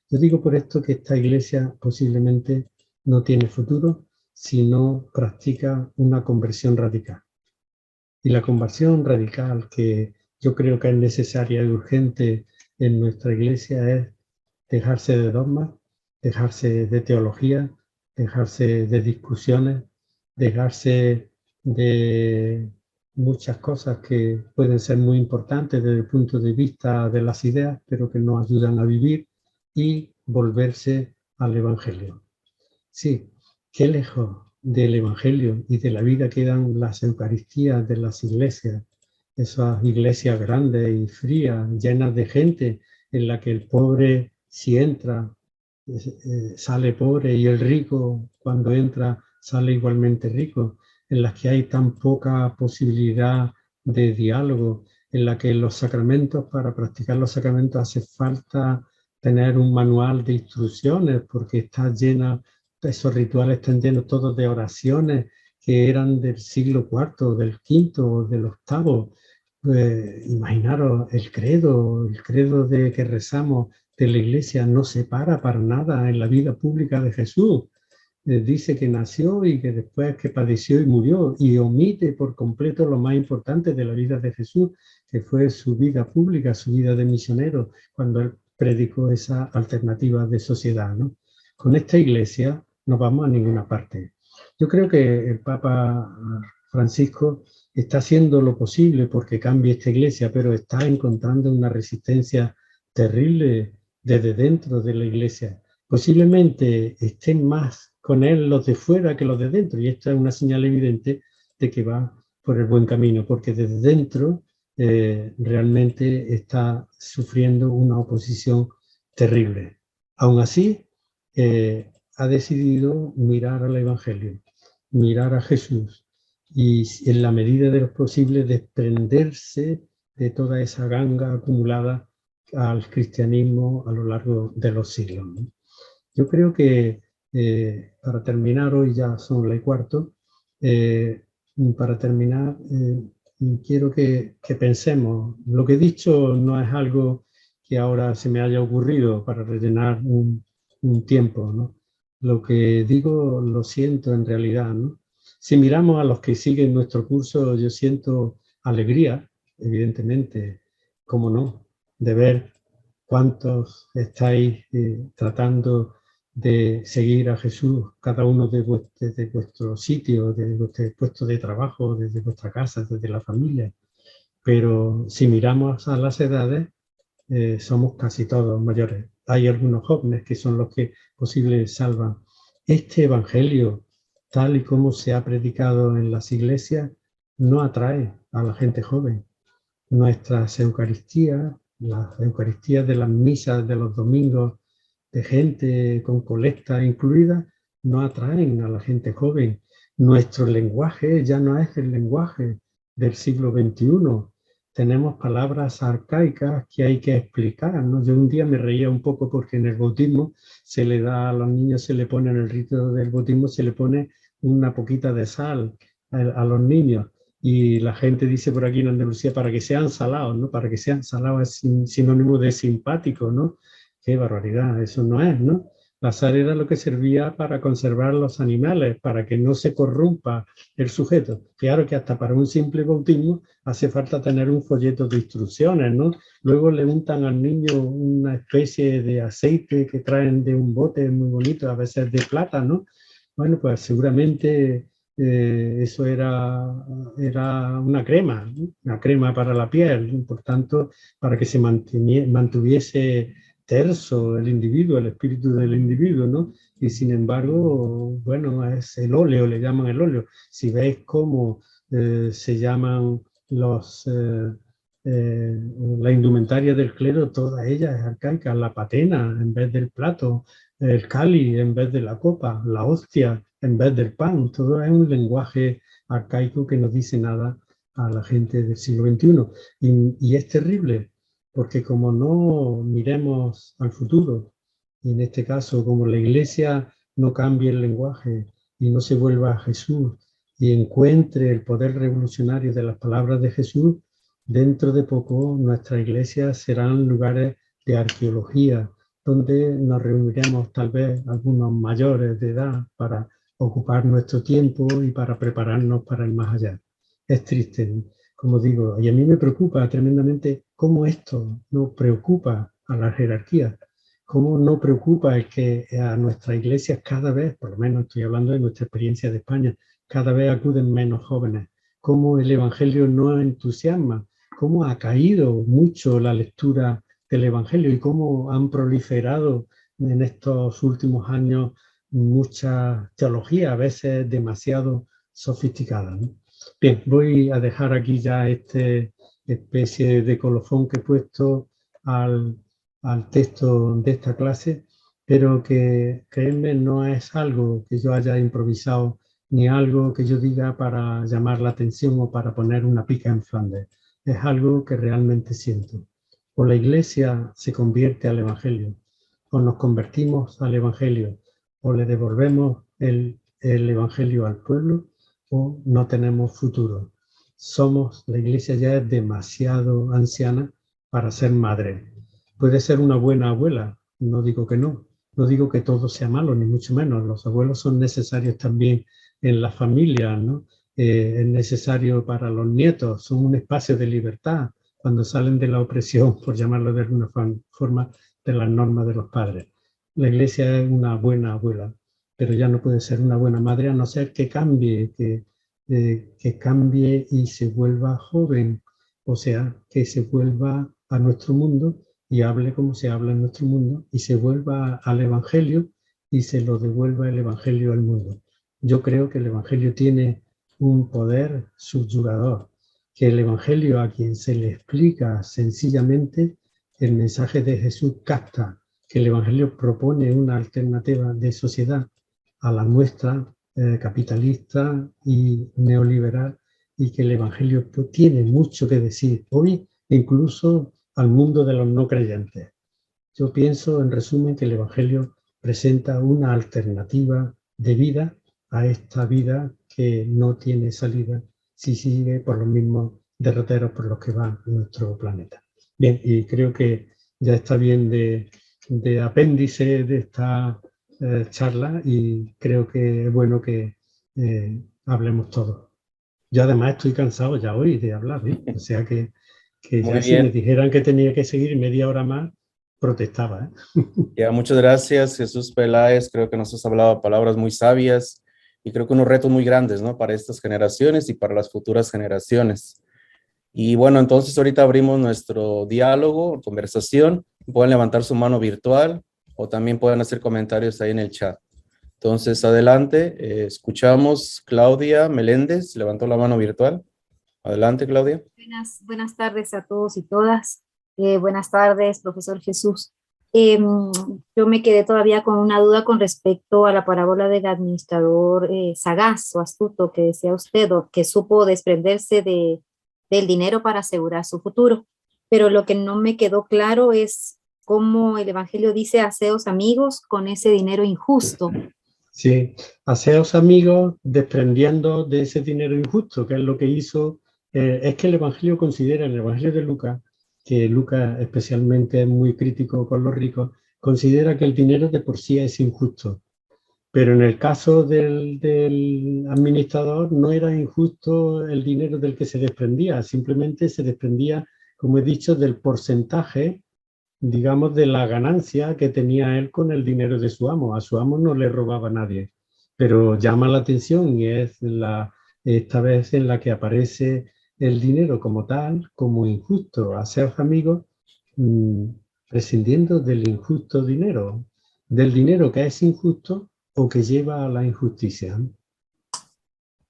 Yo digo por esto que esta iglesia posiblemente no tiene futuro si no practica una conversión radical. Y la conversión radical que yo creo que es necesaria y urgente en nuestra iglesia es dejarse de dogmas, dejarse de teología, dejarse de discusiones, dejarse de muchas cosas que pueden ser muy importantes desde el punto de vista de las ideas, pero que nos ayudan a vivir, y volverse al Evangelio. Sí, qué lejos del Evangelio y de la vida que dan las Eucaristías de las iglesias, esas iglesias grandes y frías, llenas de gente, en la que el pobre, si entra, sale pobre, y el rico, cuando entra, sale igualmente rico, en las que hay tan poca posibilidad de diálogo, en la que los sacramentos, para practicar los sacramentos hace falta tener un manual de instrucciones, porque está llena, esos rituales están llenos todos de oraciones que eran del siglo IV, del V, del VIII. Imaginaros el credo de que rezamos de la iglesia no se para nada en la vida pública de Jesús. Dice que nació y que después que padeció y murió, y omite por completo lo más importante de la vida de Jesús, que fue su vida pública, su vida de misionero, cuando él predicó esa alternativa de sociedad, ¿no? Con esta iglesia no vamos a ninguna parte. Yo creo que el Papa Francisco está haciendo lo posible porque cambie esta iglesia, pero está encontrando una resistencia terrible desde dentro de la iglesia. Posiblemente estén más con él los de fuera que los de dentro, y esta es una señal evidente de que va por el buen camino, porque desde dentro realmente está sufriendo una oposición terrible. Aún así, ha decidido mirar al Evangelio, mirar a Jesús, y en la medida de lo posible desprenderse de toda esa ganga acumulada al cristianismo a lo largo de los siglos, ¿no? Yo creo que para terminar, hoy ya son las 1:15, para terminar quiero que pensemos. Lo que he dicho no es algo que ahora se me haya ocurrido para rellenar un tiempo, ¿no? Lo que digo lo siento en realidad, ¿no? Si miramos a los que siguen nuestro curso, yo siento alegría, evidentemente, cómo no, de ver cuántos estáis tratando de seguir a Jesús, cada uno desde vuestro sitio, desde vuestro puesto de trabajo, desde vuestra casa, desde la familia. Pero si miramos a las edades, somos casi todos mayores. Hay algunos jóvenes que son los que posible salvan este evangelio, tal y como se ha predicado en las iglesias, no atrae a la gente joven. Nuestras Eucaristías, las Eucaristías de las misas de los domingos, de gente con colecta incluida, no atraen a la gente joven. Nuestro lenguaje ya no es el lenguaje del siglo XXI. Tenemos palabras arcaicas que hay que explicar, ¿no? Yo un día me reía un poco porque en el bautismo se le da a los niños, se le pone en el rito del bautismo, se le pone una poquita de sal a los niños. Y la gente dice por aquí en Andalucía, para que sean salados, ¿no? Para que sean salados es sinónimo de simpático, ¿no? Qué barbaridad, eso no es, ¿no? La sal era lo que servía para conservar los animales, para que no se corrompa el sujeto. Claro que hasta para un simple bautismo hace falta tener un folleto de instrucciones, ¿no? Luego le untan al niño una especie de aceite que traen de un bote muy bonito, a veces de plata, ¿no? Bueno, pues seguramente eso era una crema, ¿no? Una crema para la piel, por tanto, para que se mantuviese terso el individuo, el espíritu del individuo, ¿no? Y sin embargo, bueno, es el óleo, le llaman el óleo. Si veis cómo se llaman la indumentaria del clero, toda ella es arcaica, la patena en vez del plato, el cáliz en vez de la copa, la hostia en vez del pan, todo es un lenguaje arcaico que no dice nada a la gente del siglo XXI. Y es terrible, porque como no miremos al futuro, y en este caso como la Iglesia no cambie el lenguaje y no se vuelva a Jesús y encuentre el poder revolucionario de las palabras de Jesús, dentro de poco nuestras iglesias serán lugares de arqueología, donde nos reuniremos tal vez algunos mayores de edad para ocupar nuestro tiempo y para prepararnos para el más allá. Es triste, como digo, y a mí me preocupa tremendamente cómo esto no preocupa a la jerarquía, cómo no preocupa el que a nuestras iglesias cada vez, por lo menos estoy hablando de nuestra experiencia de España, cada vez acuden menos jóvenes, cómo el Evangelio no entusiasma, cómo ha caído mucho la lectura del Evangelio y cómo han proliferado en estos últimos años mucha teología, a veces demasiado sofisticada, ¿no? Bien, voy a dejar aquí ya esta especie de colofón que he puesto al texto de esta clase, pero que, créanme, no es algo que yo haya improvisado ni algo que yo diga para llamar la atención o para poner una pica en Flandes. Es algo que realmente siento. O la Iglesia se convierte al Evangelio, o nos convertimos al Evangelio, o le devolvemos el Evangelio al pueblo, o no tenemos futuro. La Iglesia ya es demasiado anciana para ser madre. Puede ser una buena abuela, no digo que no. No digo que todo sea malo, ni mucho menos. Los abuelos son necesarios también en la familia, ¿no? Es necesario para los nietos, son un espacio de libertad cuando salen de la opresión, por llamarlo de alguna forma, de las normas de los padres. La Iglesia es una buena abuela, pero ya no puede ser una buena madre a no ser que cambie, que cambie y se vuelva joven, o sea, que se vuelva a nuestro mundo y hable como se habla en nuestro mundo y se vuelva al Evangelio y se lo devuelva el Evangelio al mundo. Yo creo que el Evangelio tiene un poder subyugador, que el Evangelio a quien se le explica sencillamente el mensaje de Jesús capta, que el Evangelio propone una alternativa de sociedad a la nuestra capitalista y neoliberal, y que el Evangelio tiene mucho que decir hoy, incluso al mundo de los no creyentes. Yo pienso, en resumen, que el Evangelio presenta una alternativa de vida a esta vida que no tiene salida si sigue por los mismos derroteros por los que va nuestro planeta. Bien, y creo que ya está bien de apéndice de esta charla y creo que es bueno que hablemos todos. Yo además estoy cansado ya hoy de hablar, ¿eh? O sea que Muy ya si me bien. dijeran que tenía que seguir media hora más, protestaba, ¿eh? Ya, muchas gracias, Jesús Peláez. Creo que nos has hablado palabras muy sabias y creo que unos retos muy grandes, ¿no? Para estas generaciones y para las futuras generaciones. Y bueno, entonces ahorita abrimos nuestro diálogo, conversación. Pueden levantar su mano virtual o también pueden hacer comentarios ahí en el chat. Entonces, adelante, escuchamos Claudia Meléndez, levantó la mano virtual. Adelante, Claudia. Buenas tardes a todos y todas. Buenas tardes, profesor Jesús. Yo me quedé todavía con una duda con respecto a la parábola del administrador sagaz o astuto que decía usted, o que supo desprenderse del dinero para asegurar su futuro. Pero lo que no me quedó claro es cómo el Evangelio dice: haceos amigos con ese dinero injusto. Sí, haceos amigos desprendiendo de ese dinero injusto, que es lo que hizo. Es que el Evangelio considera, en el Evangelio de Lucas, que Lucas especialmente es muy crítico con los ricos, considera que el dinero de por sí es injusto. Pero en el caso del administrador no era injusto el dinero del que se desprendía, simplemente se desprendía, como he dicho, del porcentaje, digamos, de la ganancia que tenía él con el dinero de su amo. A su amo no le robaba nadie, pero llama la atención y es esta vez en la que aparece el dinero como tal, como injusto. Hacer amigos prescindiendo del injusto dinero, del dinero que es injusto o que lleva a la injusticia.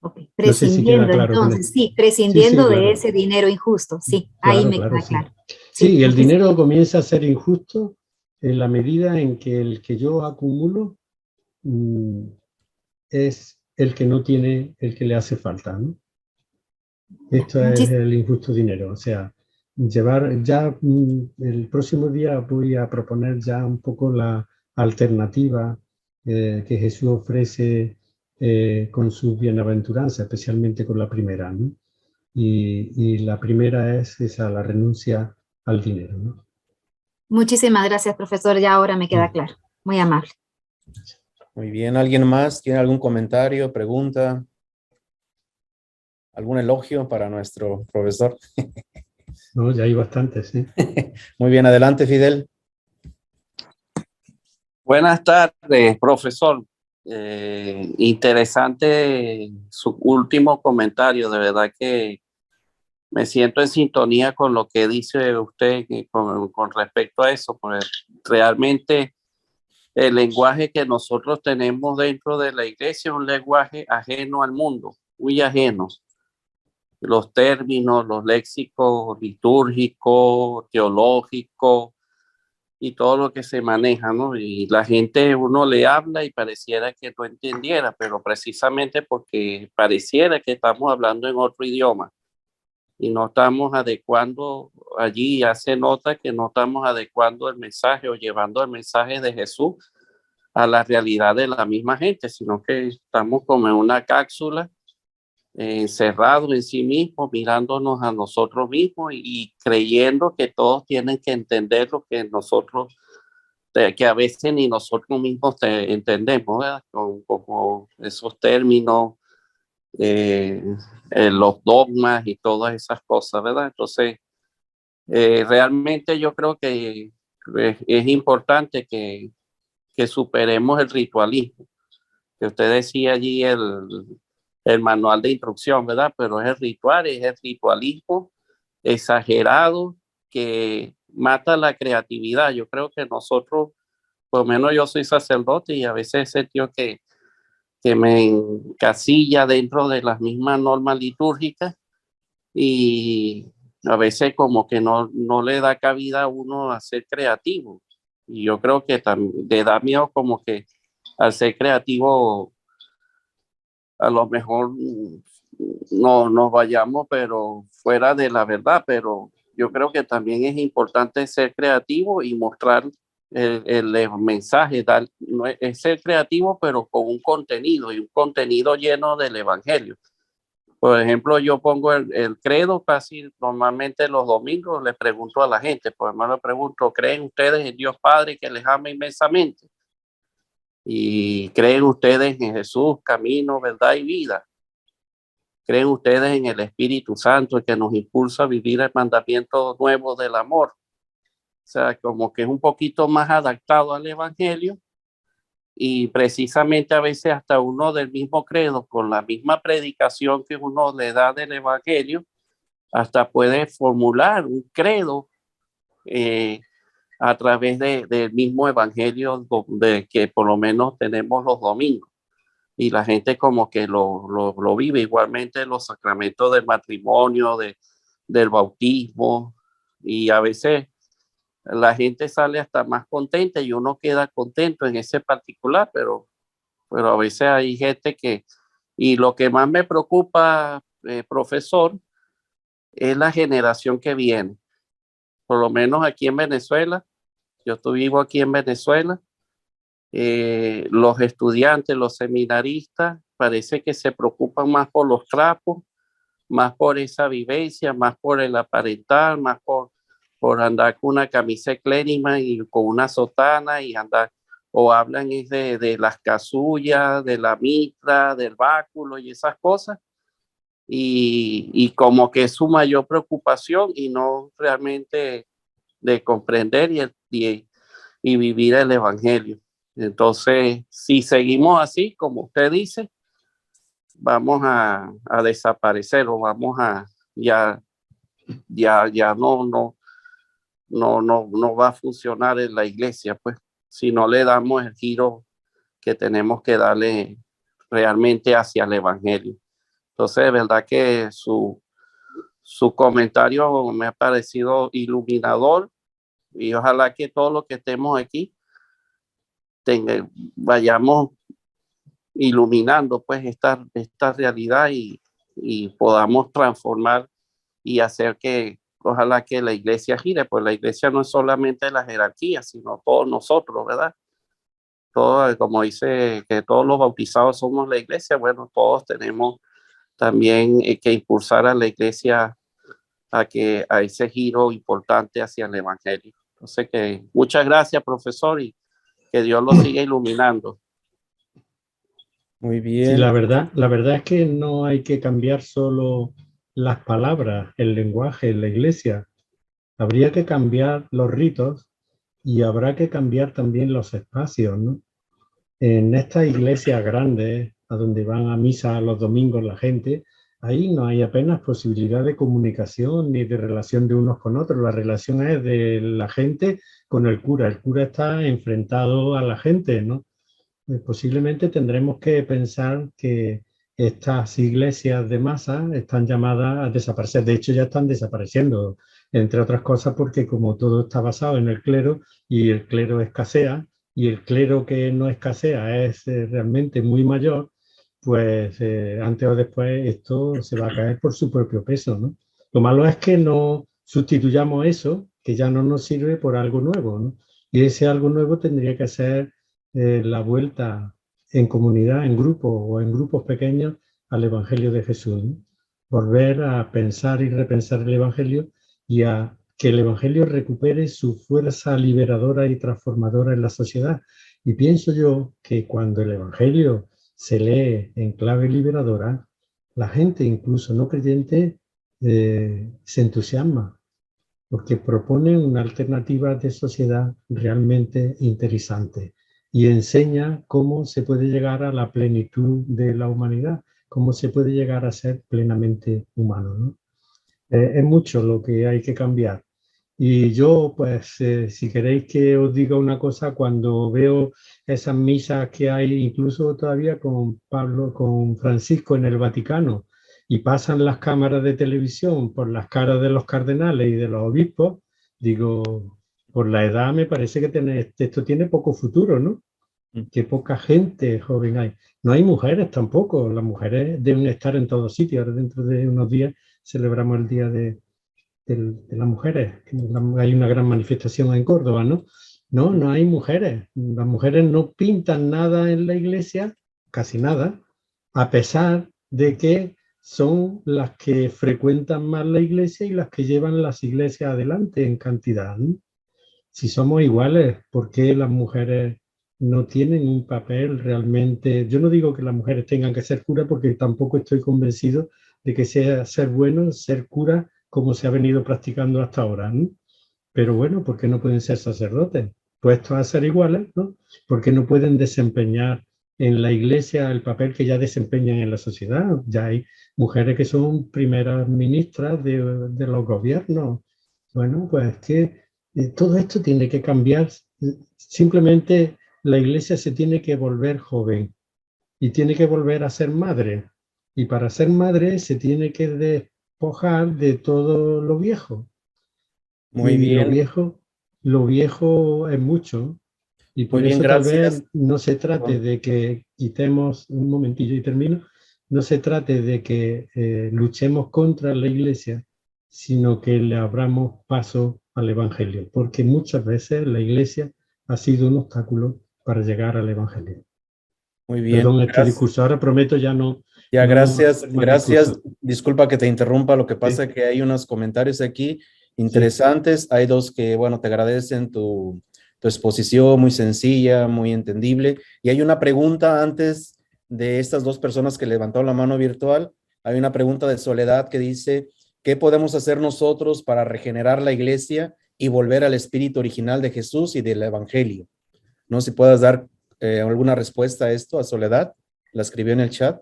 Okay. No sé si queda Prescindiendo, claro con entonces, esto. sí, Sí, sí, prescindiendo de claro. ese dinero injusto, sí, ahí Claro, me claro, queda sí. claro. Sí, Sí, y el muchísimas. dinero comienza a ser injusto en la medida en que el que yo acumulo es el que no tiene, el que le hace falta, ¿no? Esto es el injusto dinero. O sea, llevar ya el próximo día voy a proponer ya un poco la alternativa que Jesús ofrece con sus bienaventuranzas, especialmente con la primera, ¿no? Y la primera es esa, la renuncia al dinero, ¿no? Muchísimas gracias, profesor, ya ahora me queda claro. Muy amable. Muy bien, ¿alguien más tiene algún comentario, pregunta? ¿Algún elogio para nuestro profesor? No, ya hay bastantes, ¿sí? Muy bien, adelante, Fidel. Buenas tardes, profesor. Interesante su último comentario. De verdad que me siento en sintonía con lo que dice usted con respecto a eso, porque realmente el lenguaje que nosotros tenemos dentro de la iglesia es un lenguaje ajeno al mundo, muy ajeno. Los términos, los léxicos litúrgicos, teológicos y todo lo que se maneja, ¿no? Y la gente, uno le habla y pareciera que no entendiera, pero precisamente porque pareciera que estamos hablando en otro idioma y no estamos adecuando, allí hace nota que no estamos adecuando el mensaje o llevando el mensaje de Jesús a la realidad de la misma gente, sino que estamos como en una cápsula encerrados en sí mismos, mirándonos a nosotros mismos y creyendo que todos tienen que entender lo que nosotros, que a veces ni nosotros mismos entendemos, ¿verdad? Como esos términos, los dogmas y todas esas cosas, ¿verdad? Entonces, realmente yo creo que es importante que superemos el ritualismo, que usted decía allí el manual de instrucción, ¿verdad? Pero es el ritual, es el ritualismo exagerado que mata la creatividad. Yo creo que nosotros, por lo menos yo soy sacerdote y a veces he sentido que me encasilla dentro de las mismas normas litúrgicas y a veces como que no le da cabida a uno a ser creativo. Y yo creo que le da miedo como que al ser creativo a lo mejor no nos vayamos, pero fuera de la verdad, pero yo creo que también es importante ser creativo y mostrar el mensaje, no es ser creativo, pero con un contenido y un contenido lleno del evangelio. Por ejemplo, yo pongo el credo casi normalmente los domingos, le pregunto a la gente, por ejemplo, le pregunto, ¿creen ustedes en Dios Padre que les ama inmensamente? ¿Y creen ustedes en Jesús, camino, verdad y vida? ¿Creen ustedes en el Espíritu Santo que nos impulsa a vivir el mandamiento nuevo del amor? O sea, como que es un poquito más adaptado al Evangelio y precisamente a veces hasta uno del mismo credo, con la misma predicación que uno le da del Evangelio, hasta puede formular un credo a través del mismo evangelio de que por lo menos tenemos los domingos. Y la gente como que lo vive igualmente, los sacramentos del matrimonio, del bautismo, y a veces la gente sale hasta más contenta y uno queda contento en ese particular, pero a veces hay gente que, y lo que más me preocupa, profesor, es la generación que viene. Por lo menos aquí en Venezuela, yo vivo aquí en Venezuela, los estudiantes, los seminaristas, parece que se preocupan más por los trapos, más por esa vivencia, más por el aparentar, más por andar con una camisa clérima y con una sotana y andar, o hablan de las casullas, de la mitra, del báculo y esas cosas, y como que es su mayor preocupación y no realmente de comprender y vivir el evangelio. Entonces, si seguimos así, como usted dice, vamos a desaparecer o vamos a ya no va a funcionar en la iglesia, pues, si no le damos el giro que tenemos que darle realmente hacia el evangelio. Entonces, de verdad que su comentario me ha parecido iluminador y ojalá que todos los que estemos aquí vayamos iluminando pues esta realidad y podamos transformar y hacer que ojalá que la iglesia gire, pues la iglesia no es solamente la jerarquía, sino todos nosotros, ¿verdad? Todos, como dice que todos los bautizados somos la iglesia, bueno, todos tenemos también que impulsar a la iglesia a ese giro importante hacia el evangelio. Entonces que muchas gracias, profesor, y que Dios lo siga iluminando. Muy Sí, bien. la verdad es que no hay que cambiar solo las palabras, el lenguaje en la iglesia. Habría que cambiar los ritos y habrá que cambiar también los espacios, ¿no? En estas iglesias grandes, a donde van a misa los domingos la gente, ahí no hay apenas posibilidad de comunicación ni de relación de unos con otros. La relación es de la gente con el cura. El cura está enfrentado a la gente, ¿no? Posiblemente tendremos que pensar que estas iglesias de masa están llamadas a desaparecer. De hecho, ya están desapareciendo, entre otras cosas porque como todo está basado en el clero y el clero escasea, y el clero que no escasea es realmente muy mayor, pues antes o después esto se va a caer por su propio peso, ¿no? Lo malo es que no sustituyamos eso, que ya no nos sirve, por algo nuevo, ¿no? Y ese algo nuevo tendría que ser la vuelta en comunidad, en grupo o en grupos pequeños al Evangelio de Jesús, ¿no? Volver a pensar y repensar el Evangelio y a que el Evangelio recupere su fuerza liberadora y transformadora en la sociedad. Y pienso yo que cuando el Evangelio se lee en clave liberadora, la gente, incluso no creyente, se entusiasma porque propone una alternativa de sociedad realmente interesante y enseña cómo se puede llegar a la plenitud de la humanidad, cómo se puede llegar a ser plenamente humano, ¿no? Es mucho lo que hay que cambiar. Y yo, pues, si queréis que os diga una cosa, cuando veo esas misas que hay, incluso todavía con con Francisco en el Vaticano, y pasan las cámaras de televisión por las caras de los cardenales y de los obispos, digo, por la edad me parece que esto tiene poco futuro, ¿no? Que poca gente joven hay. No hay mujeres tampoco, las mujeres deben estar en todos sitios. Ahora dentro de unos días celebramos el Día de las mujeres. Hay una gran manifestación en Córdoba, ¿no? No, no hay mujeres. Las mujeres no pintan nada en la iglesia, casi nada, a pesar de que son las que frecuentan más la iglesia y las que llevan las iglesias adelante en cantidad, ¿no? Si somos iguales, ¿por qué las mujeres no tienen un papel realmente? Yo no digo que las mujeres tengan que ser curas porque tampoco estoy convencido de que sea ser bueno ser cura como se ha venido practicando hasta ahora, ¿no? Pero bueno, ¿por qué no pueden ser sacerdotes? Puestos a ser iguales, ¿no? ¿Por qué no pueden desempeñar en la iglesia el papel que ya desempeñan en la sociedad? Ya hay mujeres que son primeras ministras de los gobiernos. Bueno, pues es que Todo esto tiene que cambiar. Simplemente la iglesia se tiene que volver joven y tiene que volver a ser madre. Y para ser madre se tiene que despojar de todo lo viejo. Muy Y bien, lo viejo es mucho. Y muy por bien, eso tal vez gracias. no se trate Perdón. de que quitemos, un momentillo y termino, no se trate de que luchemos contra la iglesia, sino que le abramos paso al evangelio, porque muchas veces la iglesia ha sido un obstáculo para llegar al evangelio. Muy bien, Perdón este gracias. discurso, ahora prometo ya no, Ya, no gracias, hacer más gracias. discursos. Disculpa que te interrumpa, lo que pasa Sí, es que hay unos comentarios aquí sí. interesantes. Hay dos que, bueno, te agradecen tu exposición, muy sencilla, muy entendible. Y hay una pregunta antes de estas dos personas que levantaron la mano virtual. Hay una pregunta de Soledad que dice, ¿qué podemos hacer nosotros para regenerar la iglesia y volver al espíritu original de Jesús y del Evangelio? No sé si puedas dar alguna respuesta a esto, a Soledad. La escribió en el chat.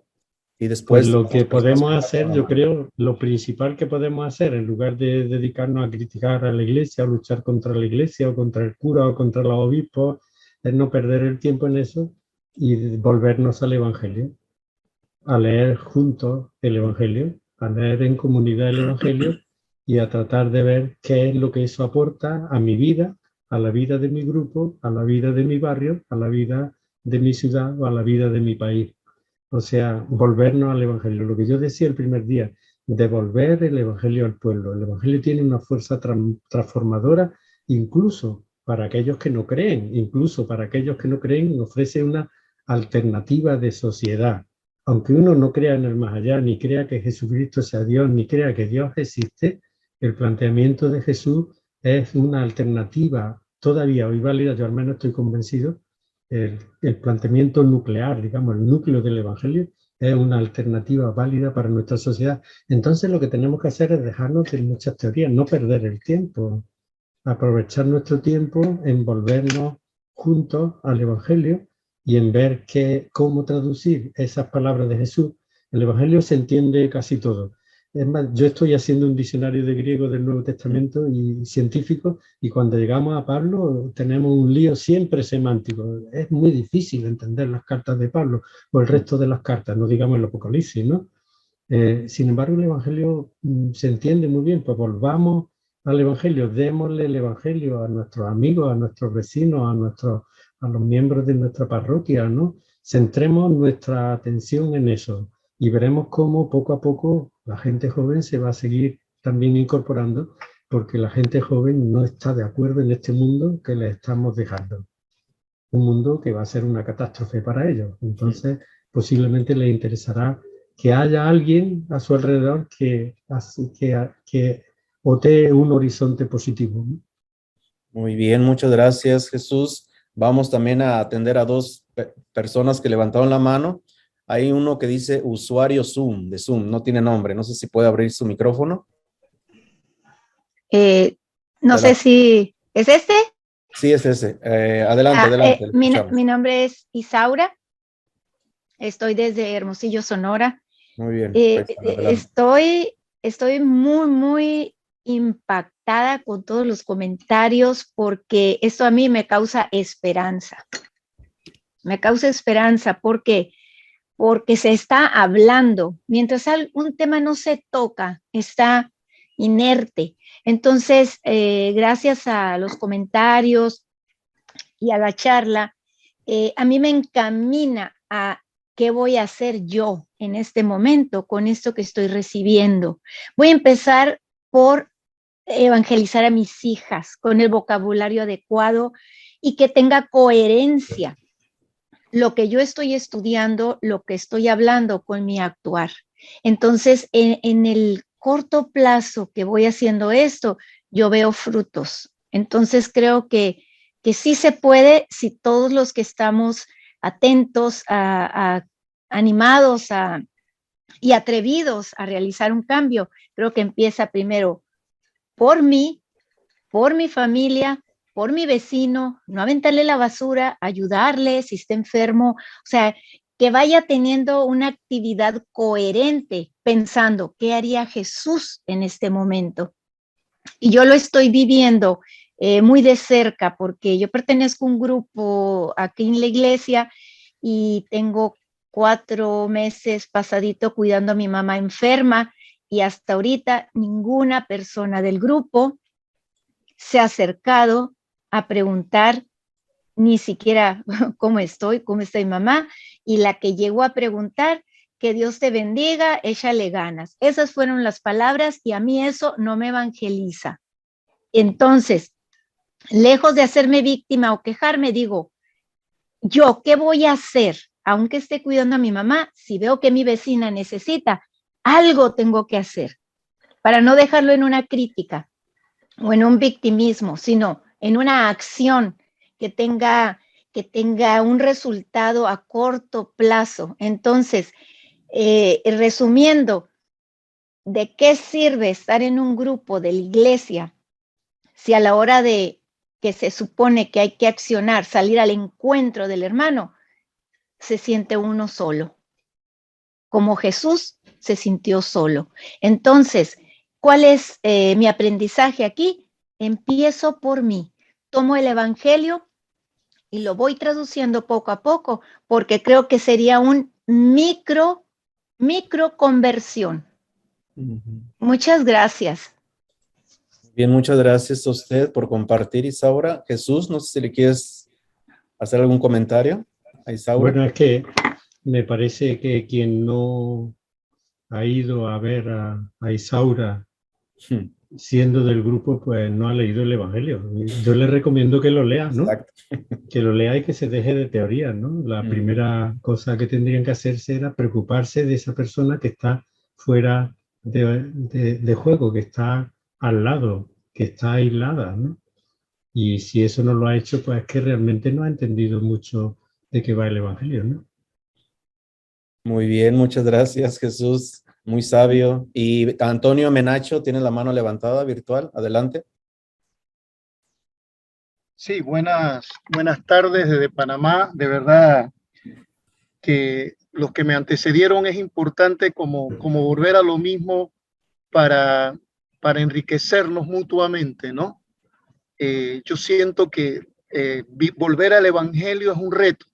Y Pues después lo las que personas podemos que hacer, levantaron la yo mano. creo, lo principal que podemos hacer, en lugar de dedicarnos a criticar a la iglesia, a luchar contra la iglesia o contra el cura o contra los obispos, es no perder el tiempo en eso y volvernos al Evangelio, a leer juntos el Evangelio, a leer en comunidad el Evangelio y a tratar de ver qué es lo que eso aporta a mi vida, a la vida de mi grupo, a la vida de mi barrio, a la vida de mi ciudad o a la vida de mi país. O sea, volvernos al Evangelio. Lo que yo decía el primer día, devolver el Evangelio al pueblo. El Evangelio tiene una fuerza transformadora, incluso para aquellos que no creen, incluso para aquellos que no creen, ofrece una alternativa de sociedad. Aunque uno no crea en el más allá, ni crea que Jesucristo sea Dios, ni crea que Dios existe, el planteamiento de Jesús es una alternativa todavía hoy válida, yo al menos estoy convencido, el planteamiento nuclear, digamos, el núcleo del Evangelio, es una alternativa válida para nuestra sociedad. Entonces lo que tenemos que hacer es dejarnos de muchas teorías, no perder el tiempo, aprovechar nuestro tiempo en volvernos juntos al Evangelio y en ver cómo traducir esas palabras de Jesús. El Evangelio se entiende casi todo. Es más, yo estoy haciendo un diccionario de griego del Nuevo Testamento y científico, y cuando llegamos a Pablo tenemos un lío siempre semántico. Es muy difícil entender las cartas de Pablo o el resto de las cartas, no digamos el Apocalipsis, ¿no? Sin embargo, el Evangelio se entiende muy bien, pues volvamos al Evangelio, démosle el Evangelio a nuestros amigos, a nuestros vecinos, a los miembros de nuestra parroquia, ¿no? Centremos nuestra atención en eso y veremos cómo poco a poco la gente joven se va a seguir también incorporando, porque la gente joven no está de acuerdo en este mundo que le estamos dejando. Un mundo que va a ser una catástrofe para ellos. Entonces, posiblemente les interesará que haya alguien a su alrededor que otee un horizonte positivo, ¿no? Muy bien, muchas gracias, Jesús. Vamos también a atender a dos personas que levantaron la mano. Hay uno que dice usuario Zoom, de Zoom, no tiene nombre. No sé si puede abrir su micrófono. No sé si es este. Sí, es ese. Adelante, adelante, le escuchamos. Mi nombre es Isaura. Estoy desde Hermosillo, Sonora. Muy bien, adelante. Estoy muy, muy impactada con todos los comentarios porque esto a mí me causa esperanza. Me causa esperanza porque se está hablando. Mientras un tema no se toca, está inerte. Entonces, gracias a los comentarios y a la charla, a mí me encamina a qué voy a hacer yo en este momento con esto que estoy recibiendo. Voy a empezar por evangelizar a mis hijas con el vocabulario adecuado y que tenga coherencia lo que yo estoy estudiando, lo que estoy hablando con mi actuar. Entonces, en el corto plazo que voy haciendo esto, yo veo frutos. Entonces, creo que sí se puede si todos los que estamos atentos, animados y atrevidos a realizar un cambio, creo que empieza primero por mí, por mi familia, por mi vecino, no aventarle la basura, ayudarle si está enfermo, o sea, que vaya teniendo una actividad coherente, pensando qué haría Jesús en este momento. Y yo lo estoy viviendo muy de cerca, porque yo pertenezco a un grupo aquí en la iglesia y tengo 4 meses pasadito cuidando a mi mamá enferma, y hasta ahorita ninguna persona del grupo se ha acercado a preguntar ni siquiera cómo estoy, cómo está mi mamá, y la que llegó a preguntar, que Dios te bendiga, échale ganas. Esas fueron las palabras y a mí eso no me evangeliza. Entonces, lejos de hacerme víctima o quejarme, digo, ¿yo qué voy a hacer? Aunque esté cuidando a mi mamá, si veo que mi vecina necesita, algo tengo que hacer para no dejarlo en una crítica o en un victimismo, sino en una acción que tenga un resultado a corto plazo. Entonces, resumiendo, ¿de qué sirve estar en un grupo de la iglesia si a la hora de que se supone que hay que accionar, salir al encuentro del hermano, se siente uno solo? Como Jesús se sintió solo. Entonces, ¿cuál es mi aprendizaje aquí? Empiezo por mí, tomo el evangelio y lo voy traduciendo poco a poco, porque creo que sería un micro conversión. Muchas gracias. Bien, muchas gracias a usted por compartir, Isaura. Jesús, no sé si le quieres hacer algún comentario a Isaura. Bueno, es que me parece que quien no ha ido a ver a Isaura siendo del grupo, pues no ha leído el Evangelio. Yo le recomiendo que lo lea, ¿no? Exacto. Que lo lea y que se deje de teoría, ¿no? La primera cosa que tendrían que hacerse era preocuparse de esa persona que está fuera de juego, que está al lado, que está aislada, ¿no? Y si eso no lo ha hecho, pues es que realmente no ha entendido mucho de qué va el Evangelio, ¿no? Muy bien, muchas gracias, Jesús. Muy sabio. Y Antonio Menacho tiene la mano levantada virtual. Adelante. Sí, buenas tardes desde Panamá. De verdad que los que me antecedieron es importante como volver a lo mismo para enriquecernos mutuamente, ¿no? Yo siento que volver al Evangelio es un reto,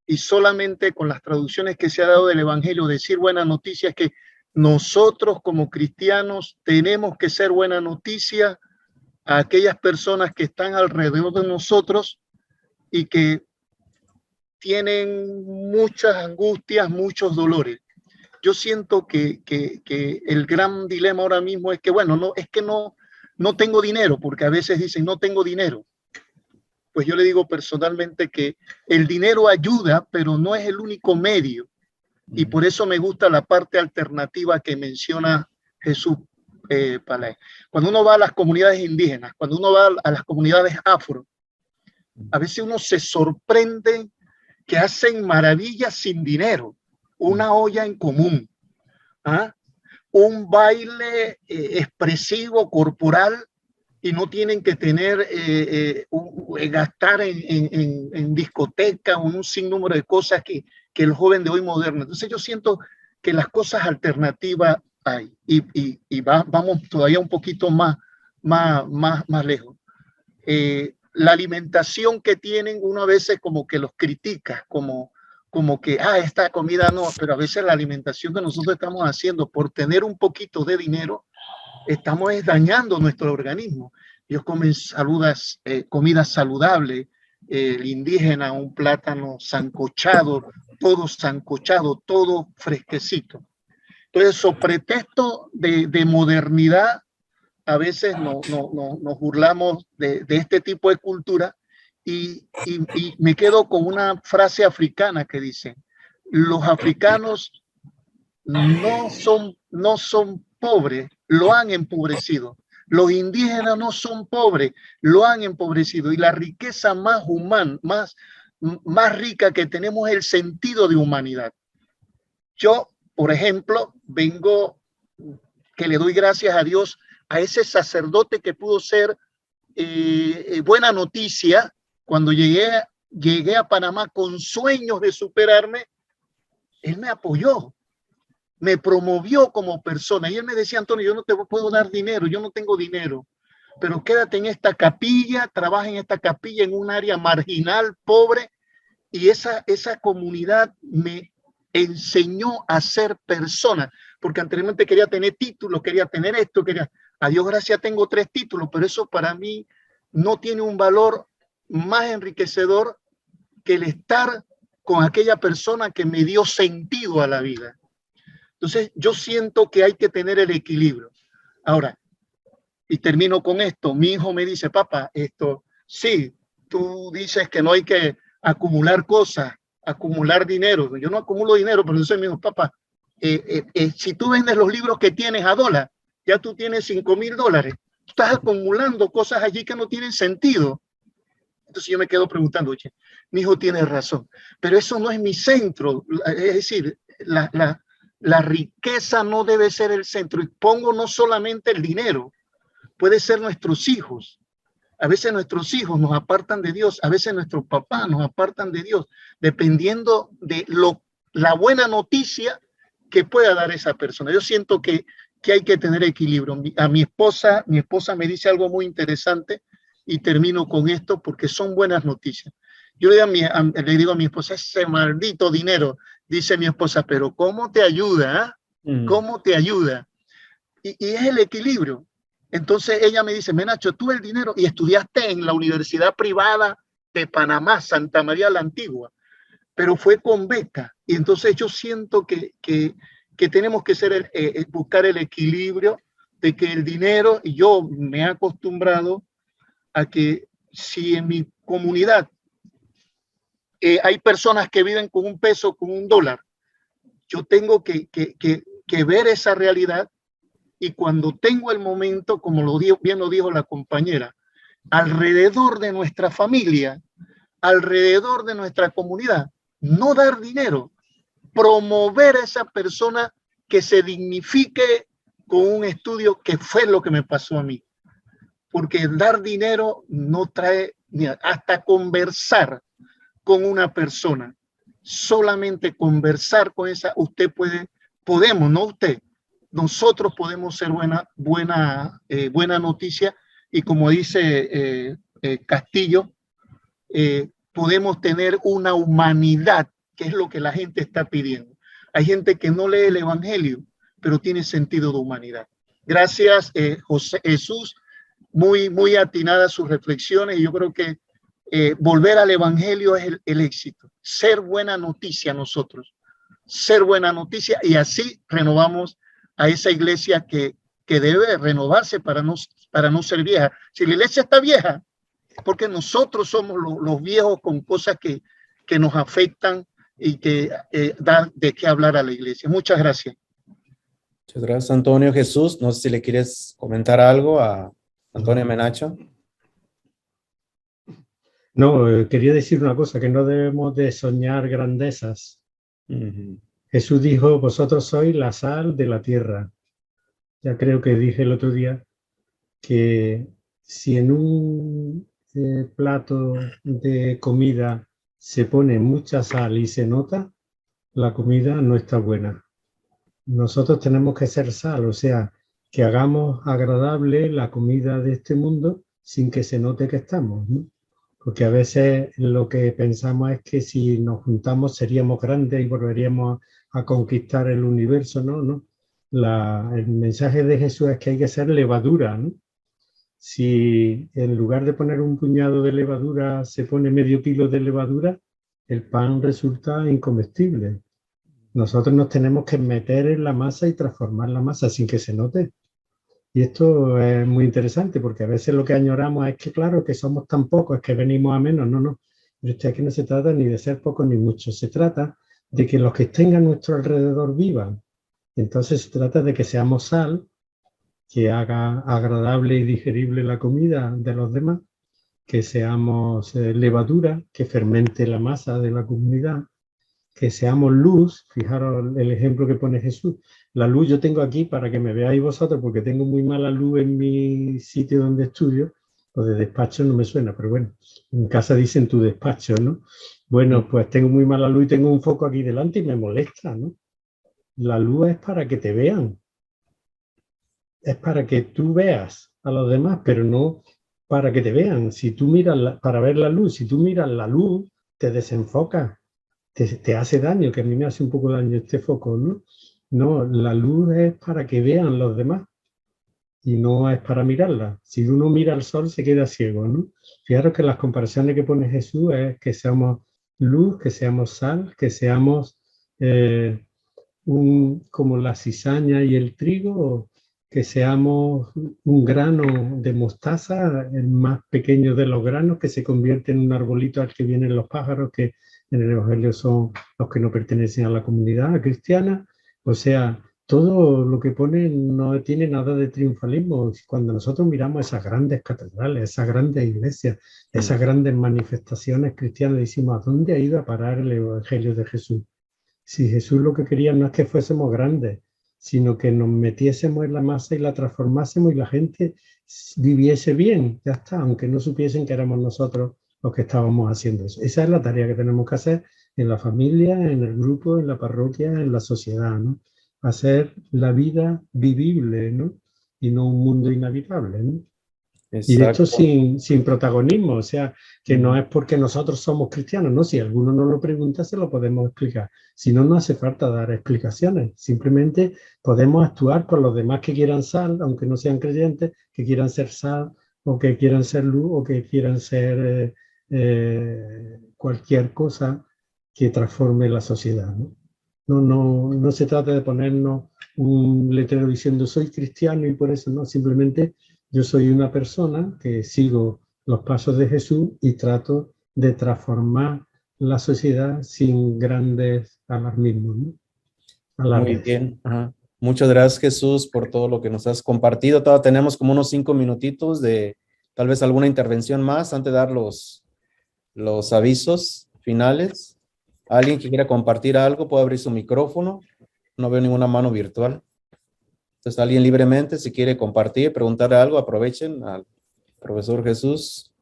y solamente con las traducciones que se ha dado del Evangelio, decir buena noticia es que nosotros como cristianos tenemos que ser buena noticia a aquellas personas que están alrededor de nosotros y que tienen muchas angustias, muchos dolores. Yo siento que el gran dilema ahora mismo es que, bueno, no tengo dinero, porque a veces dicen no tengo dinero. Pues yo le digo personalmente que el dinero ayuda, pero no es el único medio. Y por eso me gusta la parte alternativa que menciona Jesús Palay. Cuando uno va a las comunidades indígenas, cuando uno va a las comunidades afro, a veces uno se sorprende que hacen maravillas sin dinero. Una olla en común, ¿ah? Un baile expresivo, corporal, y no tienen que tener, gastar en discoteca o un sinnúmero de cosas que el joven de hoy moderno. Entonces yo siento que las cosas alternativas hay, y vamos todavía un poquito más lejos. La alimentación que tienen, uno a veces como que los critica, como que, esta comida no, pero a veces la alimentación que nosotros estamos haciendo por tener un poquito de dinero, estamos dañando nuestro organismo. Ellos comen comida saludable, el indígena, un plátano sancochado, todo fresquecito. Entonces, sobre pretexto de modernidad, a veces nos burlamos de este tipo de cultura, y me quedo con una frase africana que dice: los africanos no son pobres, lo han empobrecido. Los indígenas no son pobres, lo han empobrecido. Y la riqueza más humana, más rica que tenemos es el sentido de humanidad. Yo, por ejemplo, que le doy gracias a Dios a ese sacerdote que pudo ser buena noticia cuando llegué a Panamá con sueños de superarme. Él me apoyó, me promovió como persona, y él me decía: Antonio, yo no te puedo dar dinero, yo no tengo dinero, pero quédate en esta capilla, trabaja en esta capilla en un área marginal, pobre, y esa comunidad me enseñó a ser persona, porque anteriormente quería tener títulos, quería tener esto, a Dios gracias tengo 3 títulos, pero eso para mí no tiene un valor más enriquecedor que el estar con aquella persona que me dio sentido a la vida. Entonces yo siento que hay que tener el equilibrio. Ahora, y termino con esto, mi hijo me dice, papá, sí, tú dices que no hay que acumular cosas, acumular dinero. Yo no acumulo dinero, pero entonces me dijo, papá, si tú vendes los libros que tienes a $1, ya tú tienes $5,000. Tú estás acumulando cosas allí que no tienen sentido. Entonces yo me quedo preguntando, oye, mi hijo tiene razón, pero eso no es mi centro. Es decir, la riqueza no debe ser el centro. Y pongo no solamente el dinero, puede ser nuestros hijos. A veces nuestros hijos nos apartan de Dios, a veces nuestros papás nos apartan de Dios, dependiendo de la buena noticia que pueda dar esa persona. Yo siento que hay que tener equilibrio. A mi esposa me dice algo muy interesante y termino con esto porque son buenas noticias. Yo le digo a mi esposa, ese maldito dinero, dice mi esposa, pero ¿cómo te ayuda? ¿Cómo te ayuda? Y es el equilibrio. Entonces ella me dice, Menacho, tú el dinero, y estudiaste en la Universidad Privada de Panamá, Santa María la Antigua, pero fue con beca. Y entonces yo siento que tenemos que buscar el equilibrio de que el dinero, y yo me he acostumbrado a que si en mi comunidad hay personas que viven con $1, con $1, yo tengo que ver esa realidad. Y cuando tengo el momento, como bien lo dijo la compañera, alrededor de nuestra familia, alrededor de nuestra comunidad, no dar dinero, promover a esa persona que se dignifique con un estudio, que fue lo que me pasó a mí. Porque dar dinero no trae, hasta conversar con una persona, solamente conversar con esa, podemos, no usted, nosotros podemos ser buena noticia, y como dice Castillo, podemos tener una humanidad, que es lo que la gente está pidiendo. Hay gente que no lee el Evangelio, pero tiene sentido de humanidad. Gracias, Jesús, muy atinadas sus reflexiones, y yo creo que volver al Evangelio es el éxito, ser buena noticia nosotros, ser buena noticia, y así renovamos a esa iglesia que debe renovarse para no ser vieja. Si la iglesia está vieja, porque nosotros somos los viejos con cosas que nos afectan y que dan de qué hablar a la iglesia. Muchas gracias. Muchas gracias, Antonio. Jesús, no sé si le quieres comentar algo a Antonio Menacho. No, quería decir una cosa, que no debemos de soñar grandezas. Jesús dijo, vosotros sois la sal de la tierra. Ya creo que dije el otro día que si en un plato de comida se pone mucha sal y se nota, la comida no está buena. Nosotros tenemos que ser sal, o sea, que hagamos agradable la comida de este mundo sin que se note que estamos, ¿no? Porque a veces lo que pensamos es que si nos juntamos seríamos grandes y volveríamos a conquistar el universo, ¿no? El mensaje de Jesús es que hay que ser levadura, ¿no? Si en lugar de poner un puñado de levadura se pone medio kilo de levadura, el pan resulta incomestible. Nosotros nos tenemos que meter en la masa y transformar la masa sin que se note. Y esto es muy interesante porque a veces lo que añoramos es que, claro, que somos tan pocos, es que venimos a menos. No. Pero aquí no se trata ni de ser pocos ni muchos. Se trata de que los que estén a nuestro alrededor vivan. Entonces se trata de que seamos sal, que haga agradable y digerible la comida de los demás, que seamos levadura, que fermente la masa de la comunidad, que seamos luz. Fijaros el ejemplo que pone Jesús. La luz yo tengo aquí para que me veáis vosotros, porque tengo muy mala luz en mi sitio donde estudio. Lo de despacho no me suena, pero bueno, en casa dicen tu despacho, ¿no? Bueno, pues tengo muy mala luz y tengo un foco aquí delante y me molesta, ¿no? La luz es para que te vean. Es para que tú veas. a los demás, pero no para que te vean. Si tú miras para ver la luz, si tú miras la luz, te desenfocas, te hace daño, que a mí me hace un poco daño este foco, ¿no? No, la luz es para que vean los demás y no es para mirarla. Si uno mira al sol se queda ciego, ¿no? Fijaros que las comparaciones que pone Jesús es que seamos luz, que seamos sal, que seamos como la cizaña y el trigo, que seamos un grano de mostaza, el más pequeño de los granos, que se convierte en un arbolito al que vienen los pájaros, que en el Evangelio son los que no pertenecen a la comunidad cristiana. O sea, todo lo que pone no tiene nada de triunfalismo. Cuando nosotros miramos esas grandes catedrales, esas grandes iglesias, esas grandes manifestaciones cristianas, decimos, ¿a dónde ha ido a parar el Evangelio de Jesús? Si Jesús lo que quería no es que fuésemos grandes, sino que nos metiésemos en la masa y la transformásemos y la gente viviese bien, ya está, aunque no supiesen que éramos nosotros los que estábamos haciendo eso. Esa es la tarea que tenemos que hacer en la familia, en el grupo, en la parroquia, en la sociedad, ¿no? Hacer la vida vivible, ¿no? Y no un mundo inhabitable, ¿no? Y de hecho sin protagonismo, o sea, que no es porque nosotros somos cristianos, ¿no? Si alguno nos lo pregunta, se lo podemos explicar. Si no, no hace falta dar explicaciones. Simplemente podemos actuar con los demás que quieran sal, aunque no sean creyentes, que quieran ser sal, o que quieran ser luz, o que quieran ser cualquier cosa que transforme la sociedad, ¿no? No se trata de ponernos un letrero diciendo soy cristiano y por eso no, simplemente yo soy una persona que sigo los pasos de Jesús y trato de transformar la sociedad sin grandes alarmismos, ¿no? Muy bien. Ajá. Muchas gracias, Jesús, por todo lo que nos has compartido. Todavía tenemos como unos 5 minutitos de tal vez alguna intervención más antes de dar los avisos finales. ¿Alguien que quiera compartir algo puede abrir su micrófono? No veo ninguna mano virtual. Entonces, alguien libremente, si quiere compartir, preguntar algo, aprovechen al profesor Jesús.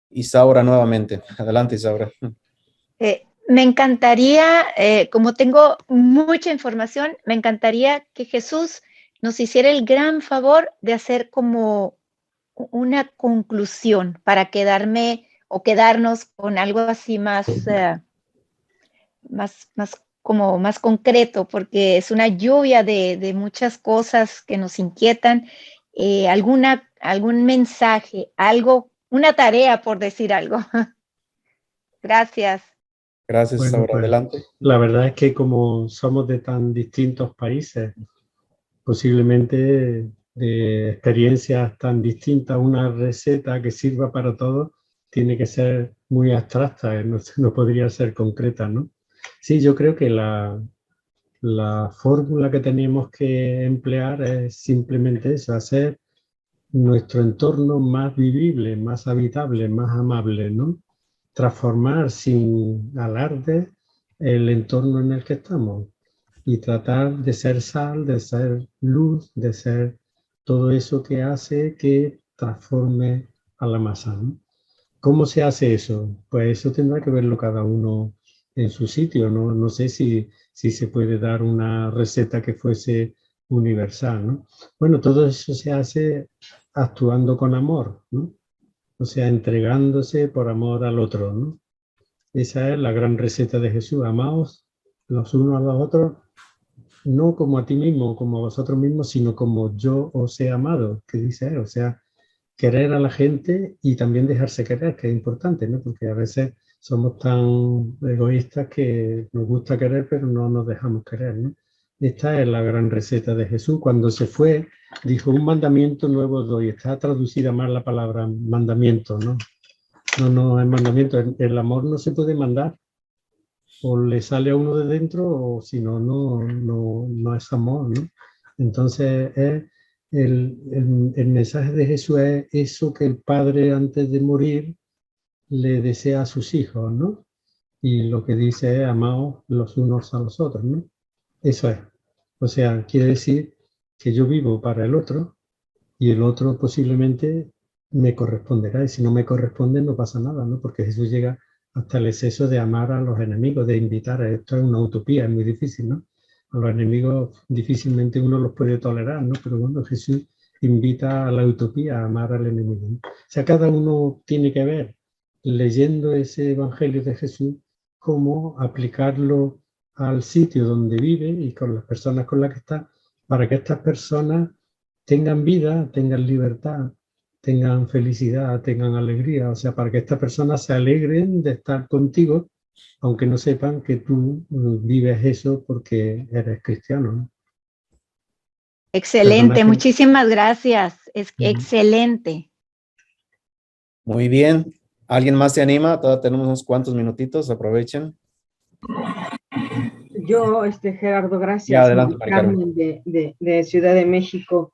Isaura nuevamente. Adelante, Isaura. Me encantaría, como tengo mucha información, me encantaría que Jesús nos hiciera el gran favor de hacer como una conclusión para quedarme o quedarnos con algo así más concreto, porque es una lluvia de muchas cosas que nos inquietan. Algún mensaje, algo, una tarea, por decir algo. Gracias. Gracias, Bueno, Isaura. pues, Adelante. la verdad es que como somos de tan distintos países, posiblemente de experiencias tan distintas, una receta que sirva para todos tiene que ser muy abstracta, no podría ser concreta, ¿no? Sí, yo creo que la fórmula que tenemos que emplear es simplemente eso, hacer nuestro entorno más vivible, más habitable, más amable, ¿no? Transformar sin alarde el entorno en el que estamos y tratar de ser sal, de ser luz, de ser todo eso que hace que transforme a la masa, ¿no? ¿Cómo se hace eso? Pues eso tendrá que verlo cada uno en su sitio, ¿no? No sé si se puede dar una receta que fuese universal, ¿no? Bueno, todo eso se hace actuando con amor, ¿no? O sea, entregándose por amor al otro, ¿no? Esa es la gran receta de Jesús. Amaos los unos a los otros, no como a ti mismo, como a vosotros mismos, sino como yo os he amado, que dice él. O sea, querer a la gente y también dejarse querer, que es importante, ¿no? Porque a veces somos tan egoístas que nos gusta querer, pero no nos dejamos querer, ¿no? Esta es la gran receta de Jesús. Cuando se fue, dijo, un mandamiento nuevo doy. Está traducida mal la palabra mandamiento, ¿no? No es mandamiento. El amor no se puede mandar. O le sale a uno de dentro, o si no, no es amor, ¿no? Entonces, el mensaje de Jesús es eso que el Padre antes de morir le desea a sus hijos, ¿no? Y lo que dice es amaos los unos a los otros, ¿no? Eso es. O sea, quiere decir que yo vivo para el otro y el otro posiblemente me corresponderá. Y si no me corresponde, no pasa nada, ¿no? Porque Jesús llega hasta el exceso de amar a los enemigos, de invitar. Esto es una utopía, es muy difícil, ¿no? A los enemigos difícilmente uno los puede tolerar, ¿no? Pero bueno, Jesús invita a la utopía, a amar al enemigo, ¿no? O sea, cada uno tiene que ver, leyendo ese Evangelio de Jesús, cómo aplicarlo al sitio donde vive y con las personas con las que está, para que estas personas tengan vida, tengan libertad, tengan felicidad, tengan alegría, o sea, para que estas personas se alegren de estar contigo, aunque no sepan que tú vives eso porque eres cristiano, ¿no? Excelente, Personaje. muchísimas gracias. Es excelente. Muy bien. ¿Alguien más se anima? Todavía tenemos unos cuantos minutitos, aprovechen. Yo, Gerardo, gracias. Ya, adelante, Mari Carmen de Ciudad de México.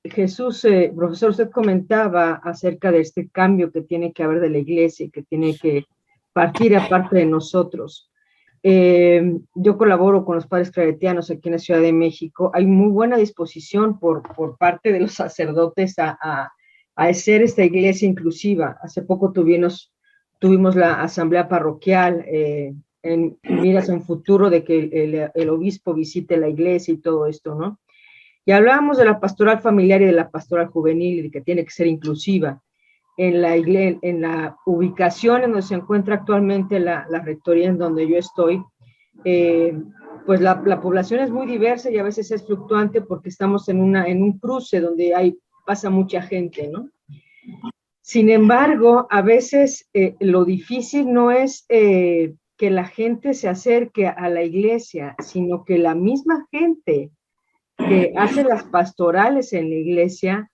Jesús, profesor, usted comentaba acerca de este cambio que tiene que haber de la iglesia y que tiene que partir aparte de nosotros. Yo colaboro con los padres claretianos aquí en la Ciudad de México. Hay muy buena disposición por parte de los sacerdotes a hacer esta iglesia inclusiva. Hace poco tuvimos la asamblea parroquial en miras en futuro de que el obispo visite la iglesia y todo esto, ¿no? Y hablábamos de la pastoral familiar y de la pastoral juvenil y de que tiene que ser inclusiva. En la ubicación en donde se encuentra actualmente la rectoría en donde yo estoy, pues la población es muy diversa y a veces es fluctuante porque estamos en un cruce donde pasa mucha gente, ¿no? Sin embargo, a veces lo difícil no es que la gente se acerque a la iglesia, sino que la misma gente que hace las pastorales en la iglesia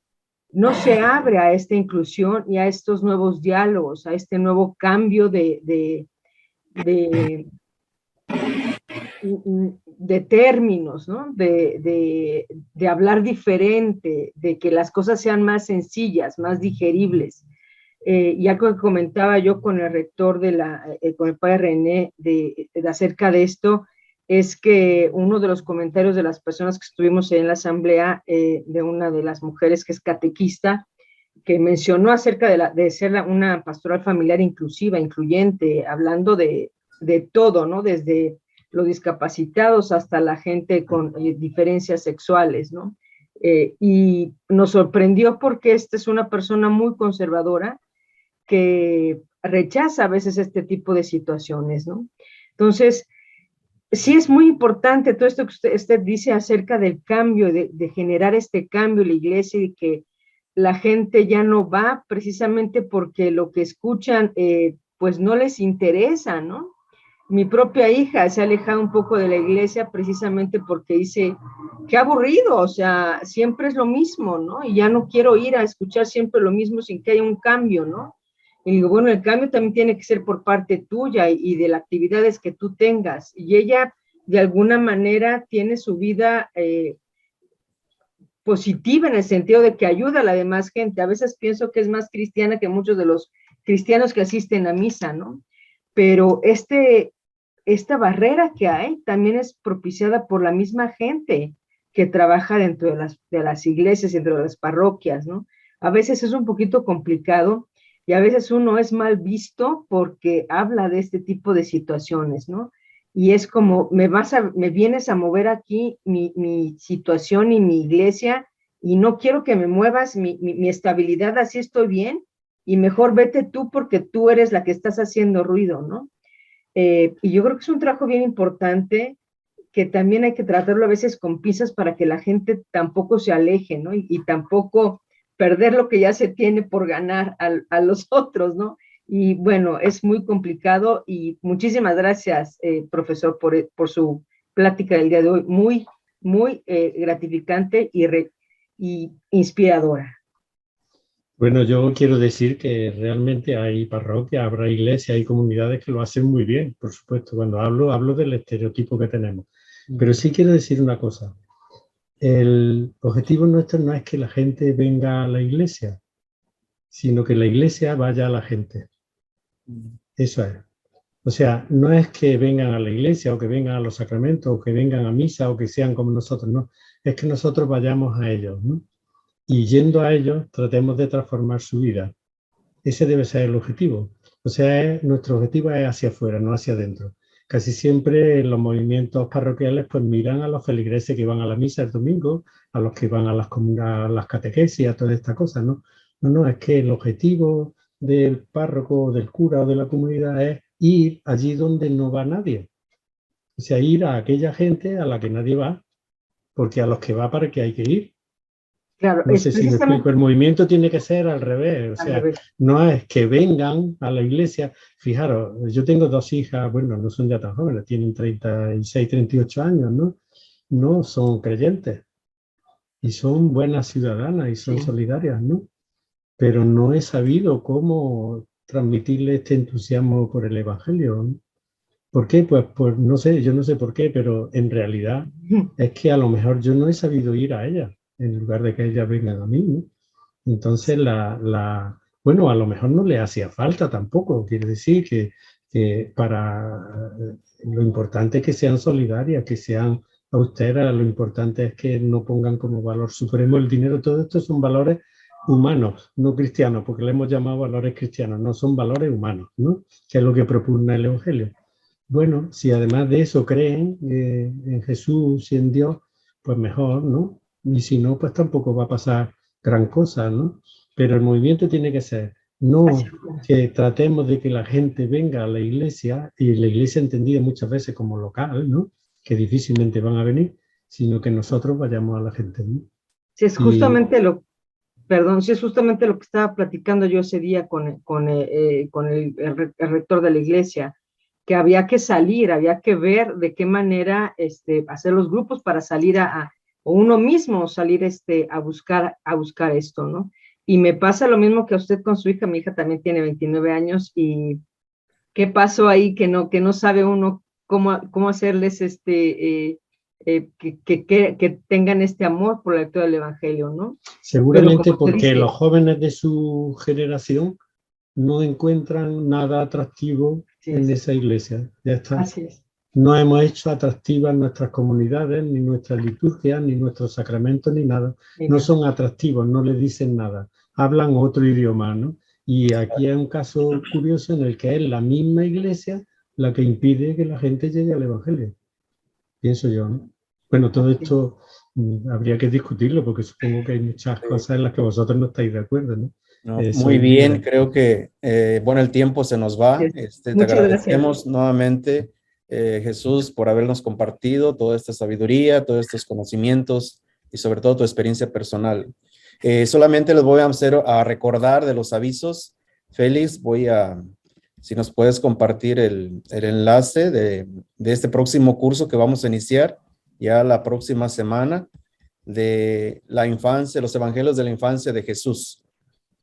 no se abre a esta inclusión y a estos nuevos diálogos, a este nuevo cambio de términos, ¿no? De hablar diferente, de que las cosas sean más sencillas, más digeribles. Y algo que comentaba yo con el rector con el padre René acerca de esto, es que uno de los comentarios de las personas que estuvimos en la asamblea, de una de las mujeres que es catequista, que mencionó acerca de ser una pastoral familiar inclusiva, incluyente, hablando de todo, ¿no? Desde los discapacitados hasta la gente con diferencias sexuales, ¿no? Y nos sorprendió porque esta es una persona muy conservadora que rechaza a veces este tipo de situaciones, ¿no? Entonces, sí es muy importante todo esto que usted dice acerca del cambio, de generar este cambio en la iglesia y que la gente ya no va precisamente porque lo que escuchan pues no les interesa, ¿no? Mi propia hija se ha alejado un poco de la iglesia precisamente porque dice, qué aburrido, o sea, siempre es lo mismo, ¿no? Y ya no quiero ir a escuchar siempre lo mismo sin que haya un cambio, ¿no? Y digo, bueno, el cambio también tiene que ser por parte tuya y de las actividades que tú tengas. Y ella, de alguna manera, tiene su vida positiva en el sentido de que ayuda a la demás gente. A veces pienso que es más cristiana que muchos de los cristianos que asisten a misa, ¿no? Pero esta barrera que hay también es propiciada por la misma gente que trabaja dentro de las iglesias, dentro de las parroquias, ¿no? A veces es un poquito complicado y a veces uno es mal visto porque habla de este tipo de situaciones, ¿no? Y es como, me vienes a mover aquí mi situación y mi iglesia y no quiero que me muevas mi estabilidad, así estoy bien y mejor vete tú porque tú eres la que estás haciendo ruido, ¿no? Y yo creo que es un trabajo bien importante que también hay que tratarlo a veces con pinzas para que la gente tampoco se aleje, ¿no? Y tampoco perder lo que ya se tiene por ganar a los otros, ¿no? Y bueno, es muy complicado y muchísimas gracias, profesor, por su plática del día de hoy, muy, muy gratificante y inspiradora. Bueno, yo quiero decir que realmente hay parroquias, habrá iglesias, hay comunidades que lo hacen muy bien, por supuesto. Cuando hablo del estereotipo que tenemos. Pero sí quiero decir una cosa. El objetivo nuestro no es que la gente venga a la iglesia, sino que la iglesia vaya a la gente. Eso es. O sea, no es que vengan a la iglesia o que vengan a los sacramentos o que vengan a misa o que sean como nosotros, no. Es que nosotros vayamos a ellos, ¿no? Y yendo a ellos, tratemos de transformar su vida. Ese debe ser el objetivo. O sea, nuestro objetivo es hacia afuera, no hacia adentro. Casi siempre los movimientos parroquiales pues miran a los feligreses que van a la misa el domingo, a los que van a las catequesis, a toda esta cosa, ¿no? No, es que el objetivo del párroco, del cura o de la comunidad es ir allí donde no va nadie. O sea, ir a aquella gente a la que nadie va, porque a los que va para que hay que ir. Claro, No sé si me explico, el movimiento tiene que ser al revés, o sea, no es que vengan a la iglesia. Fijaros, yo tengo 2 hijas, bueno, no son ya tan jóvenes, tienen 36, 38 años, ¿no? No son creyentes y son buenas ciudadanas y son solidarias, ¿no? Pero no he sabido cómo transmitirle este entusiasmo por el Evangelio, ¿no? ¿Por qué? Pues no sé, yo no sé por qué, pero en realidad es que a lo mejor yo no he sabido ir a ella, en lugar de que ellas vengan a mí, ¿no? Entonces, bueno, a lo mejor no le hacía falta tampoco, quiere decir que para lo importante es que sean solidarias, que sean austeras, lo importante es que no pongan como valor supremo el dinero. Todo esto son valores humanos, no cristianos, porque le hemos llamado valores cristianos, no son valores humanos, ¿no? Que es lo que propugna el Evangelio. Bueno, si además de eso creen en Jesús y en Dios, pues mejor, ¿no? Y si no, pues tampoco va a pasar gran cosa, ¿no? Pero el movimiento tiene que ser, no que tratemos de que la gente venga a la iglesia, y la iglesia entendida muchas veces como local, ¿no? Que difícilmente van a venir, sino que nosotros vayamos a la gente, ¿no? Si es justamente si es justamente lo que estaba platicando yo ese día con el rector de la iglesia, que había que salir, había que ver de qué manera hacer los grupos para salir o uno mismo salir a buscar esto, ¿no? Y me pasa lo mismo que a usted con su hija. Mi hija también tiene 29 años y qué pasó ahí que no sabe uno cómo hacerles que tengan este amor por la lectura del Evangelio, ¿no? Seguramente porque los jóvenes de su generación no encuentran nada atractivo en esa iglesia. Ya está. Así es. No hemos hecho atractivas nuestras comunidades, ni nuestras liturgias, ni nuestros sacramentos, ni nada. No son atractivos, no les dicen nada. Hablan otro idioma, ¿no? Y aquí hay un caso curioso en el que es la misma iglesia la que impide que la gente llegue al Evangelio. Pienso yo, ¿no? Bueno, todo esto habría que discutirlo porque supongo que hay muchas cosas en las que vosotros no estáis de acuerdo, ¿no? No, muy bien, creo que, bueno, el tiempo se nos va. Te agradecemos nuevamente, Jesús, por habernos compartido toda esta sabiduría, todos estos conocimientos y sobre todo tu experiencia personal. Solamente les voy a recordar de los avisos. Félix, si nos puedes compartir el enlace de este próximo curso que vamos a iniciar ya la próxima semana, de la infancia, los evangelios de la infancia de Jesús,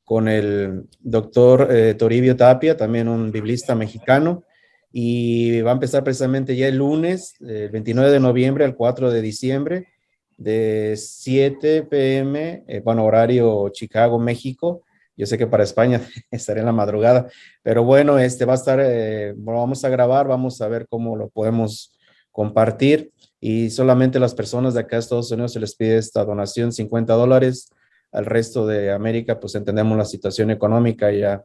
con el doctor Toribio Tapia, también un biblista mexicano, y va a empezar precisamente ya el lunes, 29 de noviembre al 4 de diciembre, de 7 p.m., bueno, horario Chicago, México. Yo sé que para España estaré en la madrugada, pero bueno, va a estar, vamos a grabar, vamos a ver cómo lo podemos compartir, y solamente las personas de acá de Estados Unidos se les pide esta donación, $50. Al resto de América, pues entendemos la situación económica, allá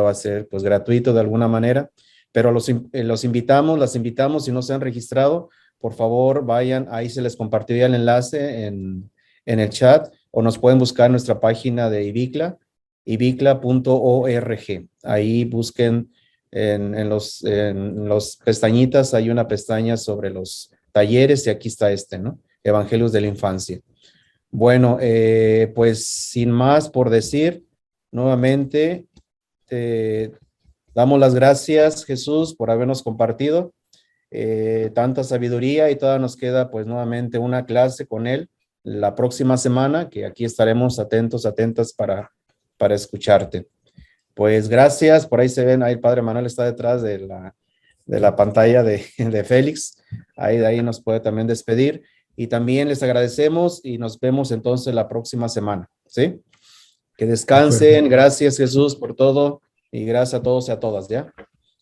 va a ser pues gratuito de alguna manera, pero las invitamos, si no se han registrado, por favor vayan, ahí se les compartió ya el enlace en el chat, o nos pueden buscar en nuestra página de ibicla.org. Ahí busquen en los pestañitas, hay una pestaña sobre los talleres, y aquí está ¿no? Evangelios de la Infancia. Bueno, pues sin más por decir, nuevamente te damos las gracias, Jesús, por habernos compartido tanta sabiduría, y todavía nos queda pues nuevamente una clase con él la próxima semana, que aquí estaremos atentas para escucharte. Pues gracias, por ahí se ven, ahí el Padre Manuel está detrás de la pantalla de Félix, ahí nos puede también despedir. Y también les agradecemos y nos vemos entonces la próxima semana, ¿sí? Que descansen. Gracias, Jesús, por todo, y gracias a todos y a todas, ¿ya?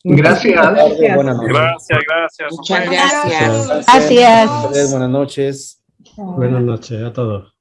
Gracias. Buenas noches. Gracias. Muchas gracias. Gracias. Buenas noches. Buenas noches a todos.